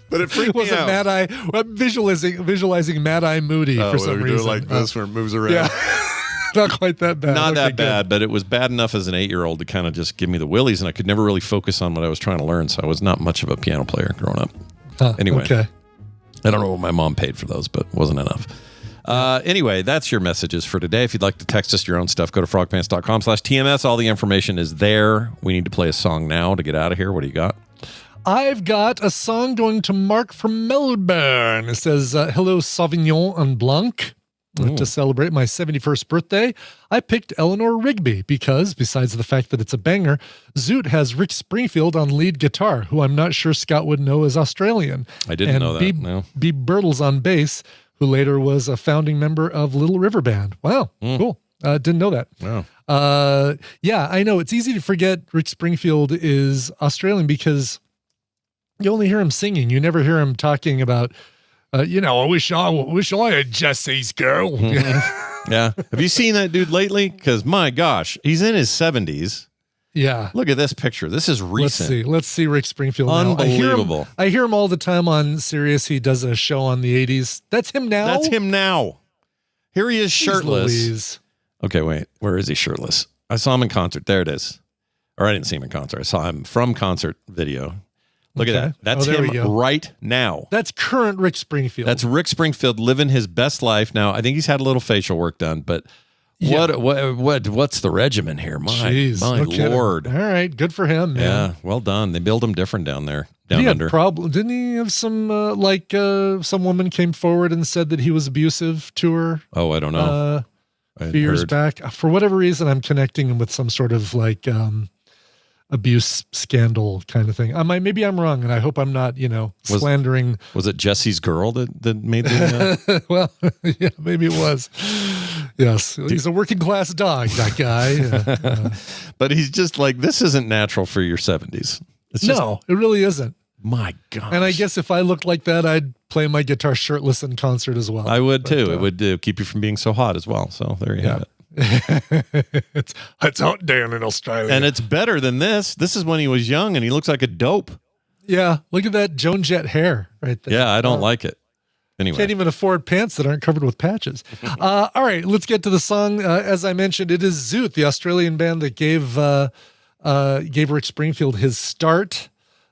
Speaker 4: But it freaked me out.
Speaker 5: Mad Eye. I'm visualizing Mad Eye Moody for some reason.
Speaker 4: Like this where it moves around.
Speaker 5: Yeah. Not quite that bad.
Speaker 4: Not that bad, but it was bad enough as an 8-year-old to kind of just give me the willies, and I could never really focus on what I was trying to learn, so I was not much of a piano player growing up. Anyway.
Speaker 5: Okay.
Speaker 4: I don't know what my mom paid for those, but it wasn't enough. Anyway, that's your messages for today. If you'd like to text us your own stuff, go to frogpants.com/TMS. All the information is there. We need to play a song now to get out of here. What do you got?
Speaker 5: I've got a song going to Mark from Melbourne. It says, hello, Sauvignon and Blanc. To celebrate my 71st birthday, I picked Eleanor Rigby because, besides the fact that it's a banger, Zoot has Rick Springfield on lead guitar, who I'm not sure Scott would know as Australian.
Speaker 4: I didn't know that, no.
Speaker 5: Beeb Birtles on bass, who later was a founding member of Little River Band. Wow, cool. Didn't know that.
Speaker 4: Wow.
Speaker 5: Yeah, I know. It's easy to forget Rick Springfield is Australian because you only hear him singing. You never hear him talking about, I wish I had Jesse's girl.
Speaker 4: Yeah. Have you seen that dude lately? Because my gosh, he's in his 70s.
Speaker 5: Yeah.
Speaker 4: Look at this picture. This is recent.
Speaker 5: Let's see Rick Springfield now.
Speaker 4: Unbelievable.
Speaker 5: I hear him all the time on Sirius. He does a show on the 80s. That's him now?
Speaker 4: That's him now. Here he is shirtless.
Speaker 5: Louise.
Speaker 4: Okay, wait. Where is he shirtless? I saw him in concert. There it is. Or I didn't see him in concert. I saw him from concert video. Look at that. That's him right now.
Speaker 5: That's current Rick Springfield.
Speaker 4: That's Rick Springfield living his best life now. I think he's had a little facial work done, but what's the regimen here? My Lord.
Speaker 5: All right, good for him, man.
Speaker 4: Yeah, well done. They build him different down there,
Speaker 5: under. Didn't he have some some woman came forward and said that he was abusive to her?
Speaker 4: Oh, I don't know.
Speaker 5: A few years back. For whatever reason, I'm connecting him with some sort of abuse scandal kind of thing. Maybe I'm wrong, and I hope I'm not, slandering.
Speaker 4: Was it Jesse's girl that made the?
Speaker 5: Well, yeah, maybe it was. Yes, he's a working class dog, that guy.
Speaker 4: But he's just like, this isn't natural for your 70s.
Speaker 5: No, it really isn't.
Speaker 4: My God.
Speaker 5: And I guess if I looked like that, I'd play my guitar shirtless in concert as well.
Speaker 4: I would too. It would keep you from being so hot as well. So there you have it.
Speaker 5: It's hot down in Australia.
Speaker 4: And it's better than this. This is when he was young and he looks like a dope.
Speaker 5: Yeah. Look at that Joan Jett hair right there.
Speaker 4: Yeah, I don't like it. Anyway.
Speaker 5: Can't even afford pants that aren't covered with patches. All right, let's get to the song. As I mentioned, it is Zoot, the Australian band that gave Rick Springfield his start.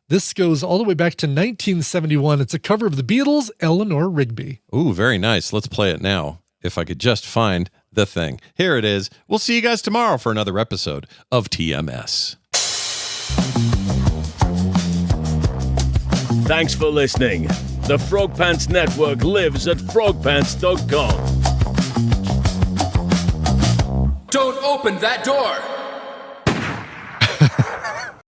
Speaker 5: This goes all the way back to 1971. It's a cover of the Beatles' Eleanor Rigby.
Speaker 4: Ooh, very nice. Let's play it now. If I could just find the thing. Here it is. We'll see you guys tomorrow for another episode of TMS.
Speaker 11: Thanks for listening. The Frog Pants Network lives at frogpants.com.
Speaker 12: Don't open that door!